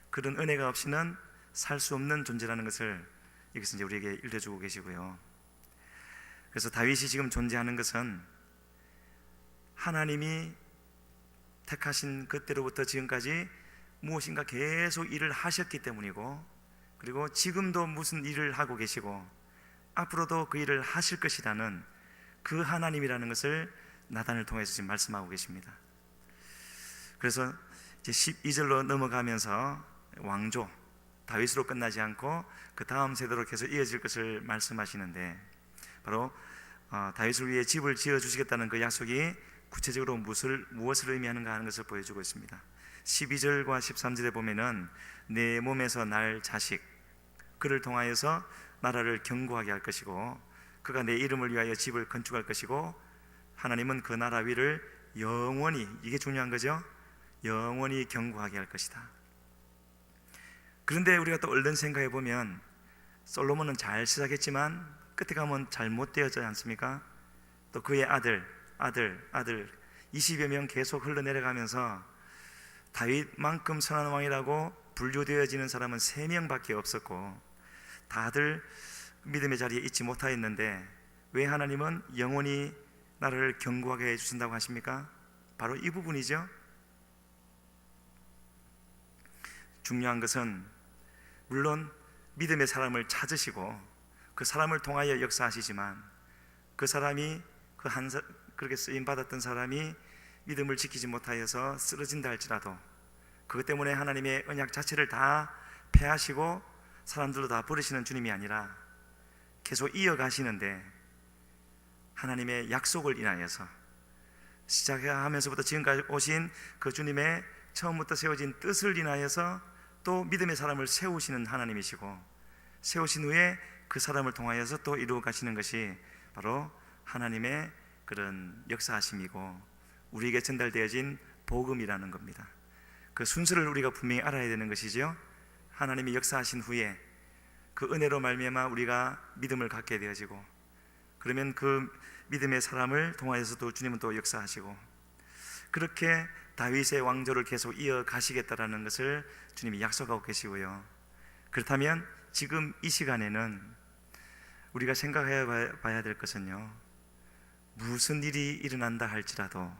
그런 은혜가 없이는 살 수 없는 존재라는 것을 여기서 이제 우리에게 일러주고 계시고요. 그래서 다윗이 지금 존재하는 것은 하나님이 택하신 그때로부터 지금까지 무엇인가 계속 일을 하셨기 때문이고, 그리고 지금도 무슨 일을 하고 계시고 앞으로도 그 일을 하실 것이라는 그 하나님이라는 것을 나단을 통해서 지금 말씀하고 계십니다. 그래서 이제 12절로 넘어가면서 왕조 다윗으로 끝나지 않고 그 다음 세대로 계속 이어질 것을 말씀하시는데, 바로 다윗을 위해 집을 지어주시겠다는 그 약속이 구체적으로 무엇을 의미하는가 하는 것을 보여주고 있습니다. 12절과 13절에 보면은 내 몸에서 날 자식, 그를 통하여서 나라를 견고하게 할 것이고, 그가 내 이름을 위하여 집을 건축할 것이고, 하나님은 그 나라 위를 영원히, 이게 중요한 거죠, 영원히 견고하게 할 것이다. 그런데 우리가 또 얼른 생각해 보면 솔로몬은 잘 시작했지만 끝에 가면 잘못되었지 않습니까? 또 그의 아들 20여 명 계속 흘러내려가면서 다윗만큼 선한 왕이라고 분류되어지는 사람은 3명밖에 없었고, 다들 믿음의 자리에 있지 못하였는데 왜 하나님은 영원히 나라를 견고하게 해주신다고 하십니까? 바로 이 부분이죠. 중요한 것은 물론 믿음의 사람을 찾으시고 그 사람을 통하여 역사하시지만 그 사람이 그렇게 쓰임 받았던 사람이 믿음을 지키지 못하여서 쓰러진다 할지라도 그것 때문에 하나님의 언약 자체를 다 폐하시고 사람들도 다 버리시는 주님이 아니라 계속 이어가시는데 하나님의 약속을 인하여서 시작하면서부터 지금까지 오신 그 주님의 처음부터 세워진 뜻을 인하여서 또 믿음의 사람을 세우시는 하나님이시고 세우신 후에 그 사람을 통하여서 또 이루어 가시는 것이 바로 하나님의 그런 역사하심이고 우리에게 전달되어진 복음이라는 겁니다. 그 순서를 우리가 분명히 알아야 되는 것이죠. 하나님이 역사하신 후에 그 은혜로 말미암아 우리가 믿음을 갖게 되어지고 그러면 그 믿음의 사람을 통하여서도 주님은 또 역사하시고 그렇게 다윗의 왕조를 계속 이어가시겠다라는 것을 주님이 약속하고 계시고요. 그렇다면 지금 이 시간에는 우리가 생각해 봐야 될 것은요, 무슨 일이 일어난다 할지라도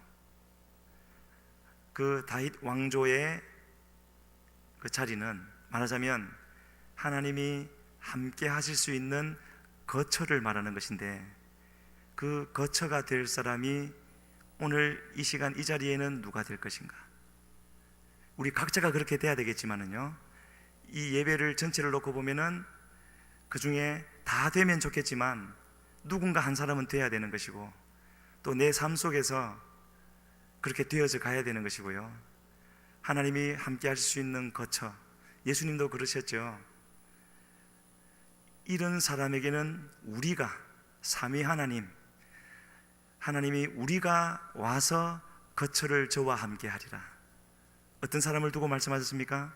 그 다윗 왕조의 그 자리는 말하자면 하나님이 함께 하실 수 있는 거처를 말하는 것인데 그 거처가 될 사람이 오늘 이 시간 이 자리에는 누가 될 것인가? 우리 각자가 그렇게 돼야 되겠지만은요, 이 예배를 전체를 놓고 보면은 그 중에 다 되면 좋겠지만 누군가 한 사람은 돼야 되는 것이고 또 내 삶 속에서 그렇게 되어져 가야 되는 것이고요. 하나님이 함께 하실 수 있는 거처, 예수님도 그러셨죠. 이런 사람에게는 우리가 삼위 하나님이 우리가 와서 거처를 저와 함께 하리라. 어떤 사람을 두고 말씀하셨습니까?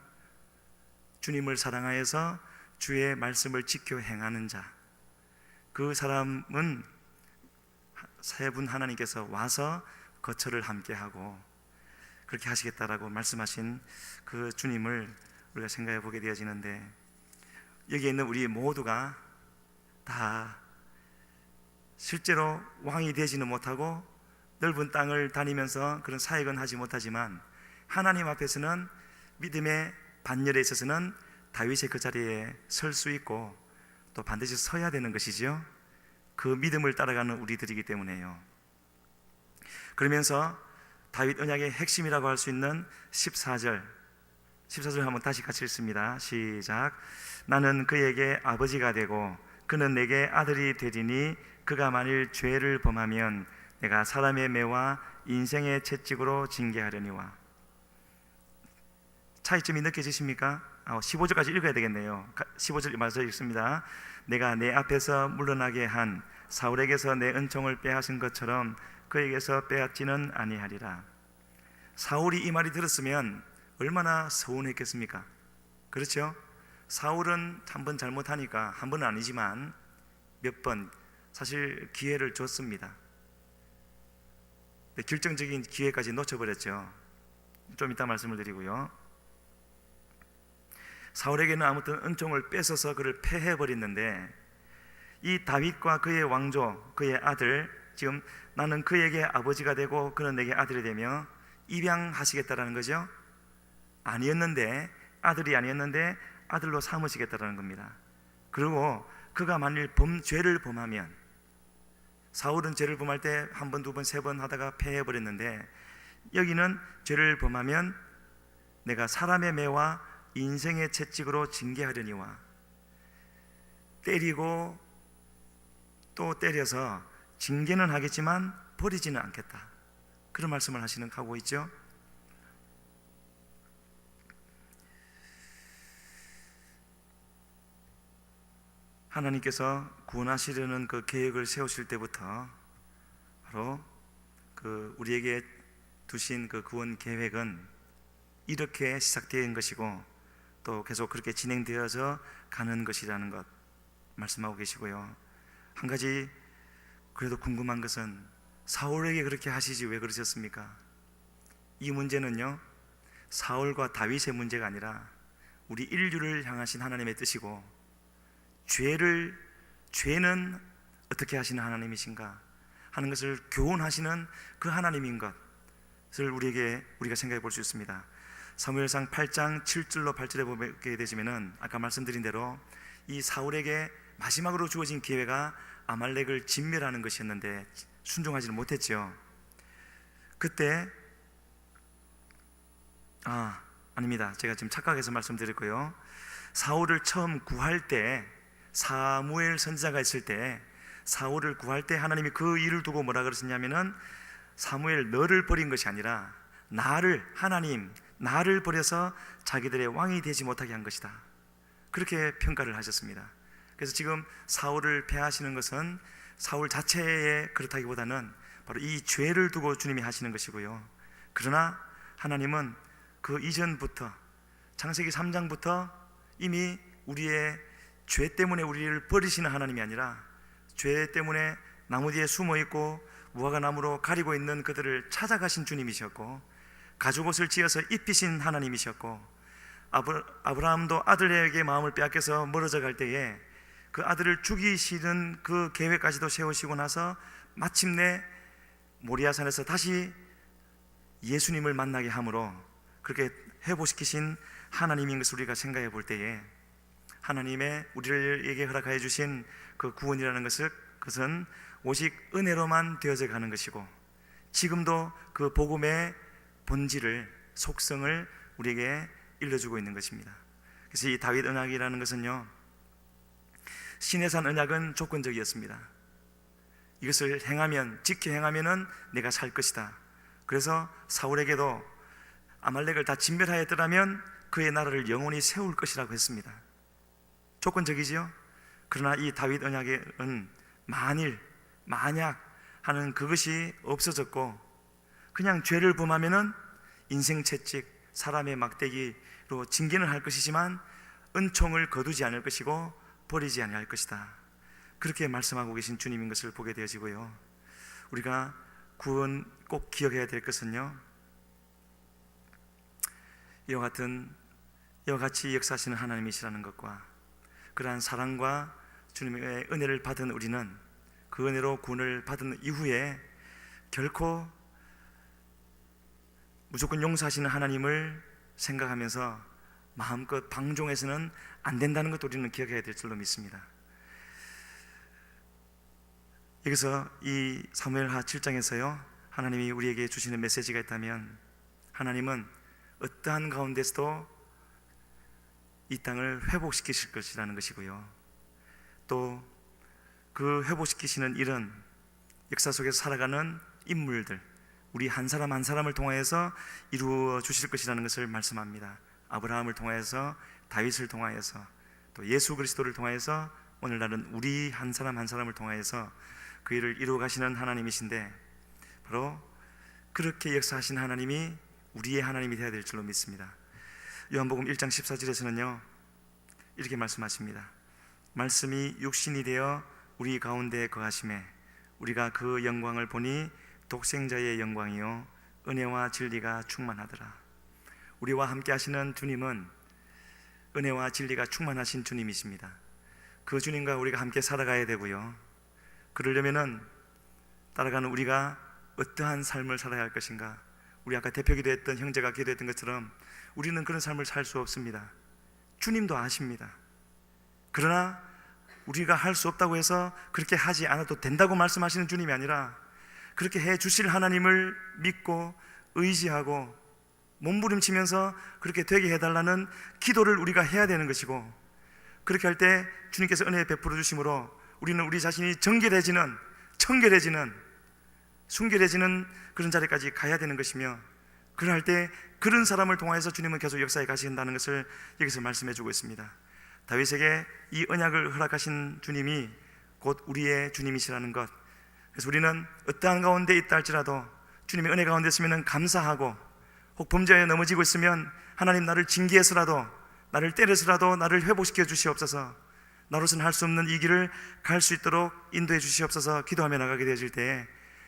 주님을 사랑하여서 주의 말씀을 지켜 행하는 자. 그 사람은 세 분 하나님께서 와서 거처를 함께 하고 그렇게 하시겠다라고 말씀하신 그 주님을 우리가 생각해 보게 되어지는데, 여기에 있는 우리 모두가 다 실제로 왕이 되지는 못하고 넓은 땅을 다니면서 그런 사역은 하지 못하지만 하나님 앞에서는 믿음의 반열에 있어서는 다윗의 그 자리에 설 수 있고 또 반드시 서야 되는 것이죠. 그 믿음을 따라가는 우리들이기 때문에요. 그러면서 다윗 언약의 핵심이라고 할 수 있는 14절 한번 다시 같이 읽습니다. 시작. 나는 그에게 아버지가 되고 그는 내게 아들이 되리니 그가 만일 죄를 범하면 내가 사람의 매와 인생의 채찍으로 징계하려니와. 차이점이 느껴지십니까? 15절까지 읽어야 되겠네요. 15절 맞아 읽습니다. 내가 내 앞에서 물러나게 한 사울에게서 내 은총을 빼앗은 것처럼 그에게서 빼앗지는 아니하리라. 사울이 이 말이 들었으면 얼마나 서운했겠습니까? 그렇죠? 사울은 한 번 잘못하니까, 한 번은 아니지만 몇 번 사실 기회를 줬습니다. 결정적인 기회까지 놓쳐버렸죠. 좀 이따 말씀을 드리고요. 사울에게는 아무튼 은총을 뺏어서 그를 패해버렸는데 이 다윗과 그의 왕조, 그의 아들, 지금 나는 그에게 아버지가 되고 그는 내게 아들이 되며 입양하시겠다라는 거죠. 아니었는데, 아들이 아니었는데 아들로 삼으시겠다라는 겁니다. 그리고 그가 만일 죄를 범하면, 사울은 죄를 범할 때 한 번, 두 번, 세 번 하다가 패해버렸는데 여기는 죄를 범하면 내가 사람의 매와 인생의 채찍으로 징계하려니와. 때리고 또 때려서 징계는 하겠지만 버리지는 않겠다, 그런 말씀을 하고 있죠. 하나님께서 구원하시려는 그 계획을 세우실 때부터 바로 그 우리에게 두신 그 구원 계획은 이렇게 시작된 것이고 또 계속 그렇게 진행되어져 가는 것이라는 것 말씀하고 계시고요. 한 가지 그래도 궁금한 것은 사울에게 그렇게 하시지 왜 그러셨습니까? 이 문제는요, 사울과 다윗의 문제가 아니라 우리 인류를 향하신 하나님의 뜻이고, 죄는 어떻게 하시는 하나님이신가 하는 것을 교훈하시는 그 하나님인 것을 우리가 생각해 볼 수 있습니다. 사무엘상 8장 7절로 8절에 보게 되시면은 아까 말씀드린 대로 이 사울에게 마지막으로 주어진 기회가 아말렉을 진멸하는 것이었는데 순종하지는 못했죠. 그때 아닙니다. 제가 지금 착각해서 말씀드렸고요. 사울을 처음 구할 때, 사무엘 선지자가 있을 때, 사울을 구할 때 하나님이 그 일을 두고 뭐라 그러셨냐면은, 사무엘 너를 버린 것이 아니라 나를 버려서 자기들의 왕이 되지 못하게 한 것이다. 그렇게 평가를 하셨습니다. 그래서 지금 사울을 폐하시는 것은 사울 자체에 그렇다기보다는 바로 이 죄를 두고 주님이 하시는 것이고요. 그러나 하나님은 그 이전부터, 창세기 3장부터 이미 우리의 죄 때문에 우리를 버리시는 하나님이 아니라, 죄 때문에 나무 뒤에 숨어 있고 무화과 나무로 가리고 있는 그들을 찾아가신 주님이셨고, 가죽옷을 지어서 입히신 하나님이셨고, 아브라함도 아들에게 마음을 빼앗겨서 멀어져 갈 때에 그 아들을 죽이시는 그 계획까지도 세우시고 나서 마침내 모리아산에서 다시 예수님을 만나게 함으로 그렇게 회복시키신 하나님인 것을 우리가 생각해 볼 때에, 하나님의 우리에게 허락하여 주신 그 구원이라는 것은 오직 은혜로만 되어져 가는 것이고, 지금도 그 복음의 본질을, 속성을 우리에게 일러주고 있는 것입니다. 그래서 이 다윗 언약이라는 것은요, 시내산 언약은 조건적이었습니다. 이것을 지켜 행하면은 내가 살 것이다. 그래서 사울에게도 아말렉을 다 진멸하였더라면 그의 나라를 영원히 세울 것이라고 했습니다. 조건적이지요. 그러나 이 다윗 언약은 만약 하는 그것이 없어졌고, 그냥 죄를 범하면은 인생 채찍, 사람의 막대기로 징계는 할 것이지만 은총을 거두지 않을 것이고 버리지 아니할 것이다. 그렇게 말씀하고 계신 주님인 것을 보게 되어지고요. 우리가 구원 꼭 기억해야 될 것은요, 이와 같이 역사하시는 하나님이시라는 것과, 그러한 사랑과 주님의 은혜를 받은 우리는 그 은혜로 구원을 받은 이후에 결코 무조건 용서하시는 하나님을 생각하면서 마음껏 방종해서는 안 된다는 것도 우리는 기억해야 될 줄로 믿습니다. 여기서 이 사무엘하 7장에서요, 하나님이 우리에게 주시는 메시지가 있다면, 하나님은 어떠한 가운데서도 이 땅을 회복시키실 것이라는 것이고요, 또 그 회복시키시는 일은 역사 속에서 살아가는 인물들, 우리 한 사람 한 사람을 통하여서 이루어 주실 것이라는 것을 말씀합니다. 아브라함을 통하여서, 다윗을 통하여서, 또 예수 그리스도를 통하여서, 오늘날은 우리 한 사람 한 사람을 통하여서 그 일을 이루어 가시는 하나님이신데, 바로 그렇게 역사하신 하나님이 우리의 하나님이 되어야 될 줄로 믿습니다. 요한복음 1장 14절에서는요 이렇게 말씀하십니다. 말씀이 육신이 되어 우리 가운데 거하심에 우리가 그 영광을 보니 독생자의 영광이요 은혜와 진리가 충만하더라. 우리와 함께 하시는 주님은 은혜와 진리가 충만하신 주님이십니다. 그 주님과 우리가 함께 살아가야 되고요, 그러려면은 따라가는 우리가 어떠한 삶을 살아야 할 것인가, 우리 아까 대표 기도했던 형제가 기도했던 것처럼 우리는 그런 삶을 살 수 없습니다. 주님도 아십니다. 그러나 우리가 할 수 없다고 해서 그렇게 하지 않아도 된다고 말씀하시는 주님이 아니라, 그렇게 해 주실 하나님을 믿고 의지하고 몸부림치면서 그렇게 되게 해달라는 기도를 우리가 해야 되는 것이고, 그렇게 할 때 주님께서 은혜 베풀어 주심으로 우리는 우리 자신이 정결해지는, 청결해지는, 순결해지는 그런 자리까지 가야 되는 것이며, 그럴 때 그런 사람을 통하여서 주님은 계속 역사에 가신다는 것을 여기서 말씀해 주고 있습니다. 다윗에게 이 언약을 허락하신 주님이 곧 우리의 주님이시라는 것, 그래서 우리는 어떠한 가운데 있다 할지라도 주님의 은혜 가운데 있으면 감사하고, 혹 범죄에 넘어지고 있으면 하나님 나를 징계해서라도, 나를 때려서라도 나를 회복시켜 주시옵소서, 나로서는 할 수 없는 이 길을 갈 수 있도록 인도해 주시옵소서 기도하며 나가게 되어질 때에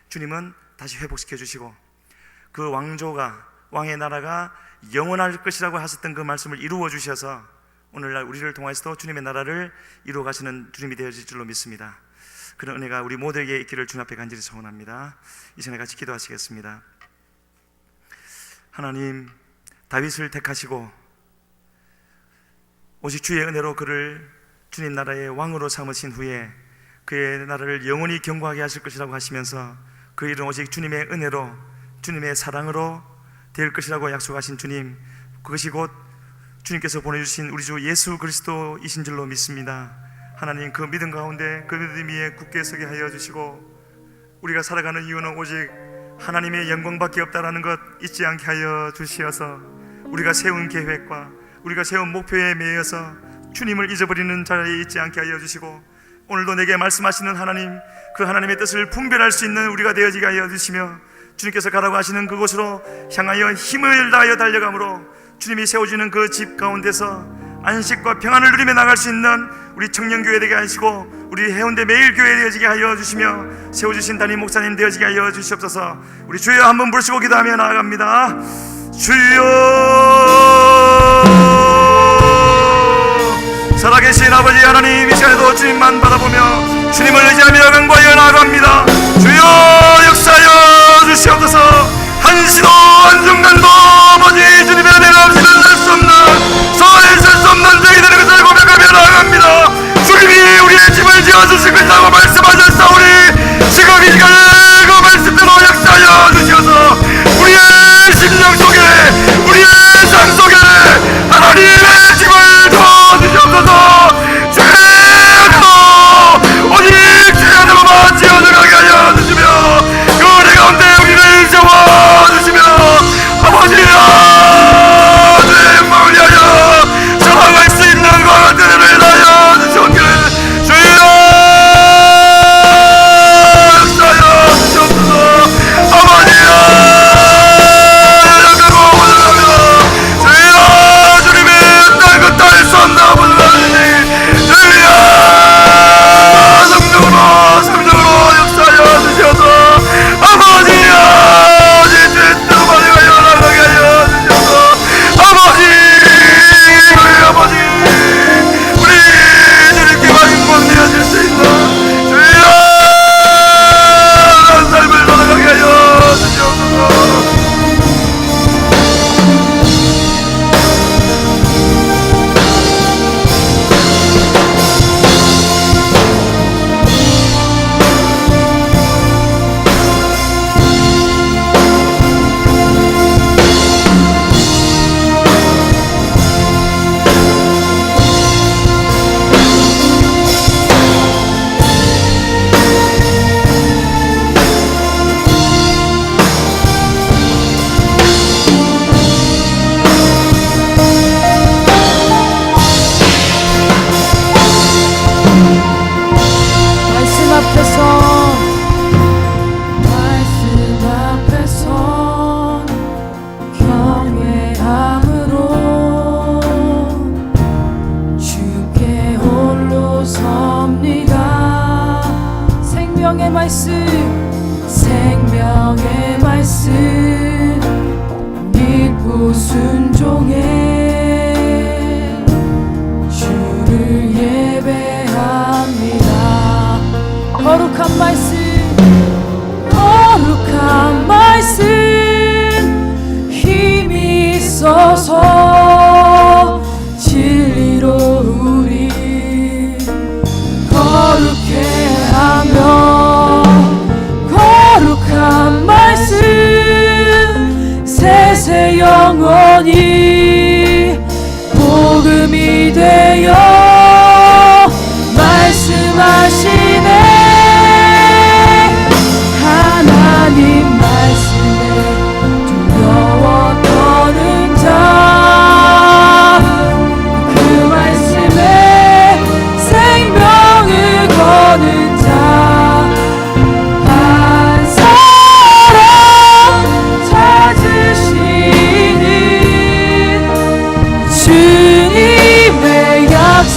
주님은 다시 회복시켜 주시고, 그 왕의 나라가 영원할 것이라고 하셨던 그 말씀을 이루어 주셔서 오늘날 우리를 통해서도 주님의 나라를 이루어 가시는 주님이 되어질 줄로 믿습니다. 그런 은혜가 우리 모두에게 있기를 주님 앞에 간절히 소원합니다. 이 시간에 같이 기도하시겠습니다. 하나님, 다윗을 택하시고 오직 주의 은혜로 그를 주님 나라의 왕으로 삼으신 후에 그의 나라를 영원히 경고하게 하실 것이라고 하시면서 그 일은 오직 주님의 은혜로 주님의 사랑으로 될 것이라고 약속하신 주님, 그것이 곧 주님께서 보내주신 우리 주 예수 그리스도이신 줄로 믿습니다. 하나님, 그 믿음 가운데 그 믿음 위에 굳게 서게 하여 주시고 우리가 살아가는 이유는 오직 하나님의 영광밖에 없다라는 것 잊지 않게 하여 주시어서 우리가 세운 계획과 우리가 세운 목표에 매여서 주님을 잊어버리는 자리에 있지 않게 하여 주시고 오늘도 내게 말씀하시는 하나님, 그 하나님의 뜻을 분별할 수 있는 우리가 되어지게 하여 주시며 주님께서 가라고 하시는 그곳으로 향하여 힘을 다하여 달려가므로 주님이 세워주는 그 집 가운데서 안식과 평안을 누리며 나갈 수 있는 우리 청년교회 되게 하시고 우리 해운대 매일교회 되어지게 하여 주시며 세워주신 담임 목사님 되어지게 하여 주시옵소서. 우리 주여 한번 부르시고 기도하며 나아갑니다. 주여, 살아계신 아버지 하나님, 이 시간에도 주님만 바라보며 주님을 의지하며 강구하여 나아갑니다. 주여 역사하여 주시옵소서. 한시도 한순간도 아버지 주님의 은혜가 없이는 살 수 없는, 서에 있을 수 없는 저희들의 것을 고백하며 나아갑니다. 주님이 우리의 집을 지어주실 것이라고 말씀하셨사오니 지금 이 시간에 그 말씀대로 역사하여 주시어서 우리의 심령 속에 우리의 삶 속에 하나님의 집을 주옵소서. 죄로 오직 죄로만 지어들어가게 하여 주시며 그 은혜 가운데 우리를 세워주시며 아버지야 내 마음을 위하여 살아갈 수 있는 것들을 다하여 주시옵기를 주여 역사하여 주시옵소서. 아버지야 약하고 부족하며 주여 주님의 딸 그 수 없나 보시니 주여 성령으로 역사하여 주시옵소서. 아버지야 제 뜻대로 받아가여 나가게 하여 주시옵소서. 아버지 우리 주님께만 인권되어질 수 있는 주여 삶을 살아가게 하여 주시옵소서. 말씀 앞에서 경외함으로 주께 홀로 섭니다. 생명의 말씀 믿고 순종해 주를 예배합니다. 거룩한 말씀 힘이 있어서 진리로 우리 거룩해 하며 거룩한 말씀 세세 영원히 복음이 되어 말씀하시네. 하나님 말씀에 두려워 떠는 자, 그 말씀에 생명을 거는 자, 한 사람 찾으시는 주님의 약속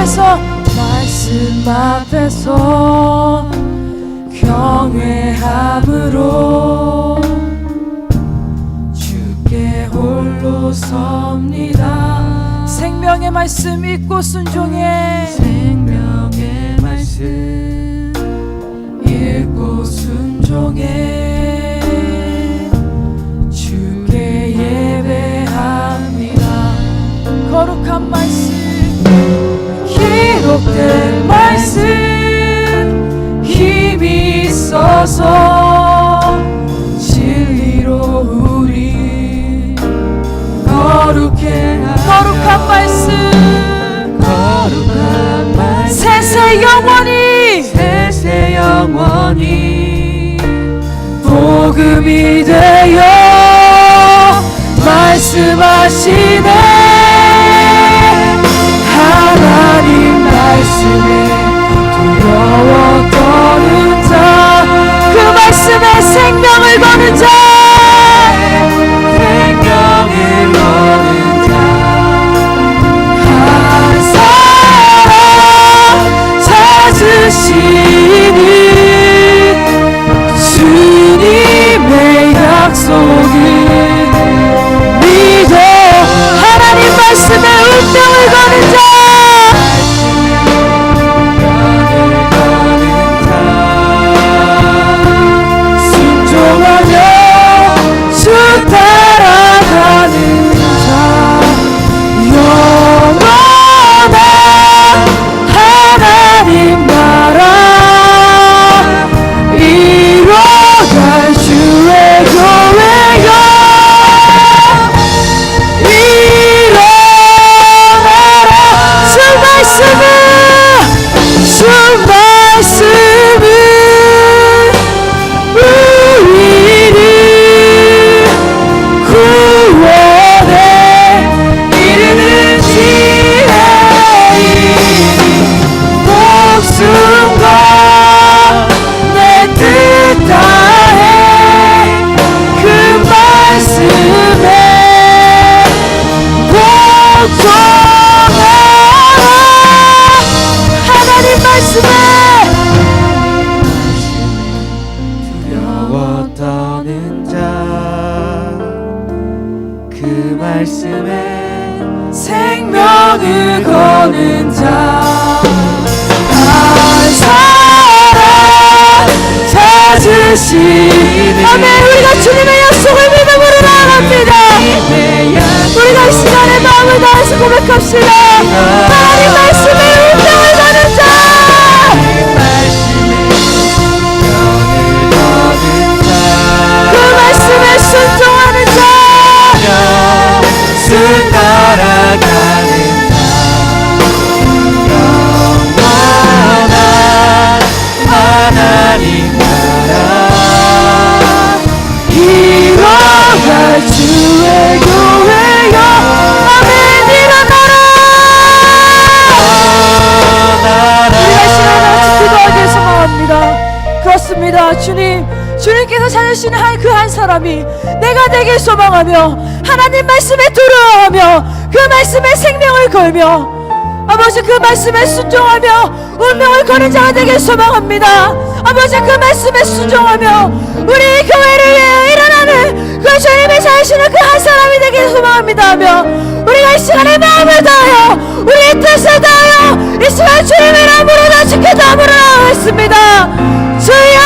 앞에서 말씀 앞에서 경외함으로 주께 홀로 섭니다. 생명의 말씀 읽고 순종해. 생명의 말씀 읽고 순종해 주께 예배합니다. 거룩한 말씀, 기록된 말씀 힘이 있어서 진리로 우리 거룩한 말씀, 거룩한 말씀 세세 영원히 세세 영원히 복음이 되어 말씀하시네. 하나님 말씀에 두려워 떠는 자, 그 말씀에 생명을 거는 자, 생명을 거는 자, 한 사람 찾으시는 주님의 약속을 믿어. 하나님 말씀에 운명을 거는 자, 순종하며 주 따라가는 자, 영원한 하나님 나라 이뤄갈 주의 교회여 일어나라. 주 말씀은 우리를 구원에 이르는 지혜이니 목숨과 내 뜻 다해 그 말씀에 복종하라. 하나님 말씀에 두려워 떠는 자, 그 말씀에 생명을 거는 자, 한 사람 찾으시네. 아멘. 우리가 주님의 약속을 믿음으로 나아갑니다. 우리가 이 시간에 마음을 다해서 고백합시다. 하나님 말씀에 운명을 거는 자, 그 말씀에 순종하는 자, 주 따라가는 자, 영원한 하나님 나라 이뤄갈 주의 교회여. 아멘. 일어나라. 우리가 이 시간에 같이 기도하기 위해서 나옵니다. 그렇습니다. 주님께서 찾으시는 그 한 사람이 내가 되길 소망하며 하나님 말씀에 두려워하며 그 말씀에 생명을 걸며 아버지 그 말씀에 순종하며 운명을 거는 자가 되길 소망합니다. 아버지 그 말씀에 순종하며 우리 교회를 위해 일어나는 그 주님이 찾으시는 그 한 사람이 되길 소망합니다 하며 우리가 이 시간에 마음을 다하여 우리의 뜻을 다하여 이 시간 주님의 이름으로 다 주께 담으러 나가겠습니다. 주여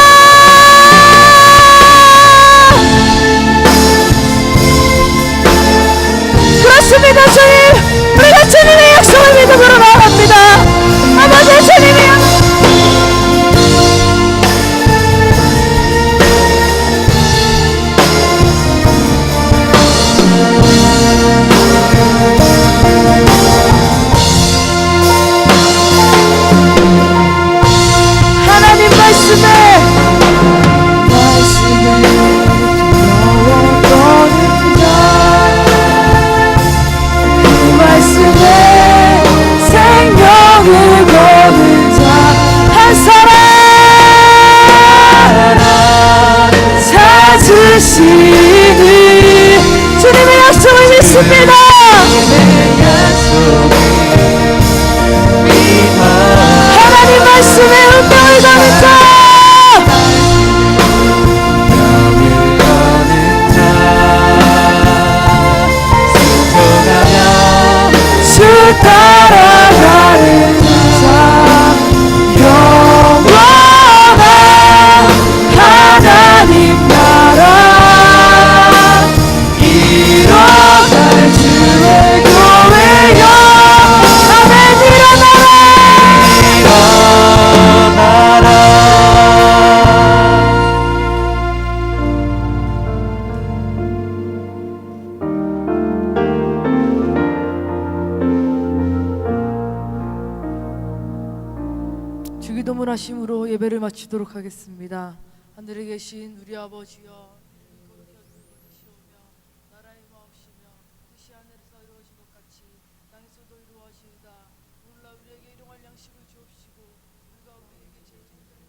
그렇습니다. 주님, 우리가 주님의 약속을 믿음으로 나아갑니다. 아버지 주님의 하나님 말씀에 두려워 떠는 자, 그 기도문하심으로 예배를 마치도록 하겠습니다. 하늘에 계신 우리 아버지여, 거룩히 여기고 되시오며 나라의 마옵시며 뜻이 하늘에서 이루어진 것 같이 땅에서도 이루어지이다. 오늘날 우리에게 일용할 양식을 주옵시고 우리가 우리에게 죄 지은 자를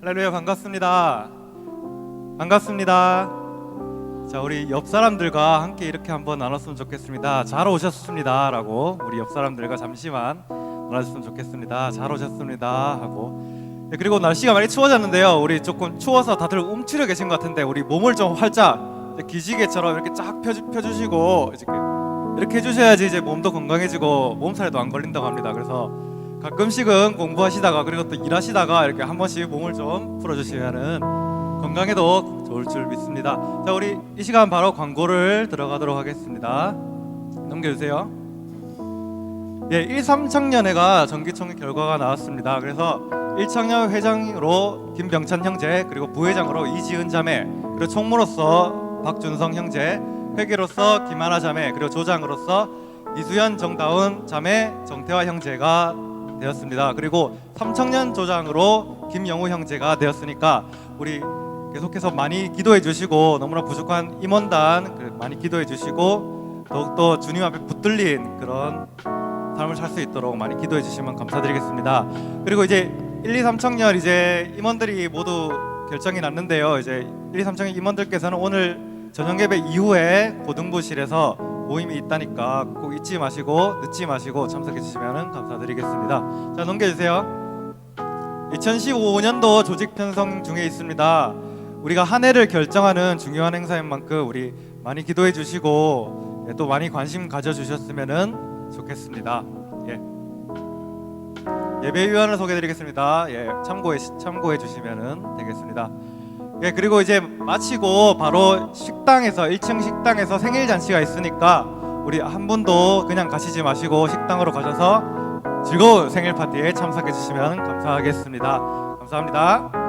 할렐루야, 반갑습니다. 반갑습니다. 자, 우리 옆 사람들과 함께 이렇게 한번 나눴으면 좋겠습니다. 잘 오셨습니다 라고 우리 옆 사람들과 잠시만 나눴으면 좋겠습니다. 잘 오셨습니다 하고. 네, 그리고 날씨가 많이 추워졌는데요, 우리 조금 추워서 다들 움츠려 계신 것 같은데 우리 몸을 좀 활짝 기지개처럼 이렇게 쫙 펴주시고 이렇게 해주셔야지 이제 몸도 건강해지고 몸살에도 안 걸린다고 합니다. 그래서 가끔씩은 공부하시다가 그리고 또 일하시다가 이렇게 한 번씩 몸을 좀 풀어주시면은 건강에도 좋을 줄 믿습니다. 자, 우리 이 시간 바로 광고를 들어가도록 하겠습니다. 넘겨주세요. 예, 13청년회가 정기총회 결과가 나왔습니다. 그래서 1청년 회장으로 김병찬 형제, 그리고 부회장으로 이지은 자매, 그리고 총무로서 박준성 형제, 회계로서 김하나 자매, 그리고 조장으로서 이수연 정다운 자매, 정태화 형제가 되었습니다. 그리고 3청년 조장으로 김영우 형제가 되었으니까 우리 계속해서 많이 기도해 주시고 너무나 부족한 임원단 많이 기도해 주시고 더욱더 주님 앞에 붙들린 그런 삶을 살 수 있도록 많이 기도해 주시면 감사드리겠습니다. 그리고 이제 1, 2, 3청년 이제 임원들이 모두 결정이 났는데요. 이제 1, 2, 3청년 임원들께서는 오늘 저녁 예배 이후에 고등부실에서 모임이 있다니까 꼭 잊지 마시고 늦지 마시고 참석해 주시면 감사드리겠습니다. 자, 넘겨주세요. 2015년도 조직 편성 중에 있습니다. 우리가 한 해를 결정하는 중요한 행사인 만큼 우리 많이 기도해 주시고 또 많이 관심 가져 주셨으면 좋겠습니다. 예배위원을 소개드리겠습니다. 참고해 주시면 되겠습니다. 그리고 이제 마치고 바로 식당에서 1층 식당에서 생일 잔치가 있으니까 우리 한 분도 그냥 가시지 마시고 식당으로 가셔서 즐거운 생일 파티에 참석해 주시면 감사하겠습니다. 감사합니다.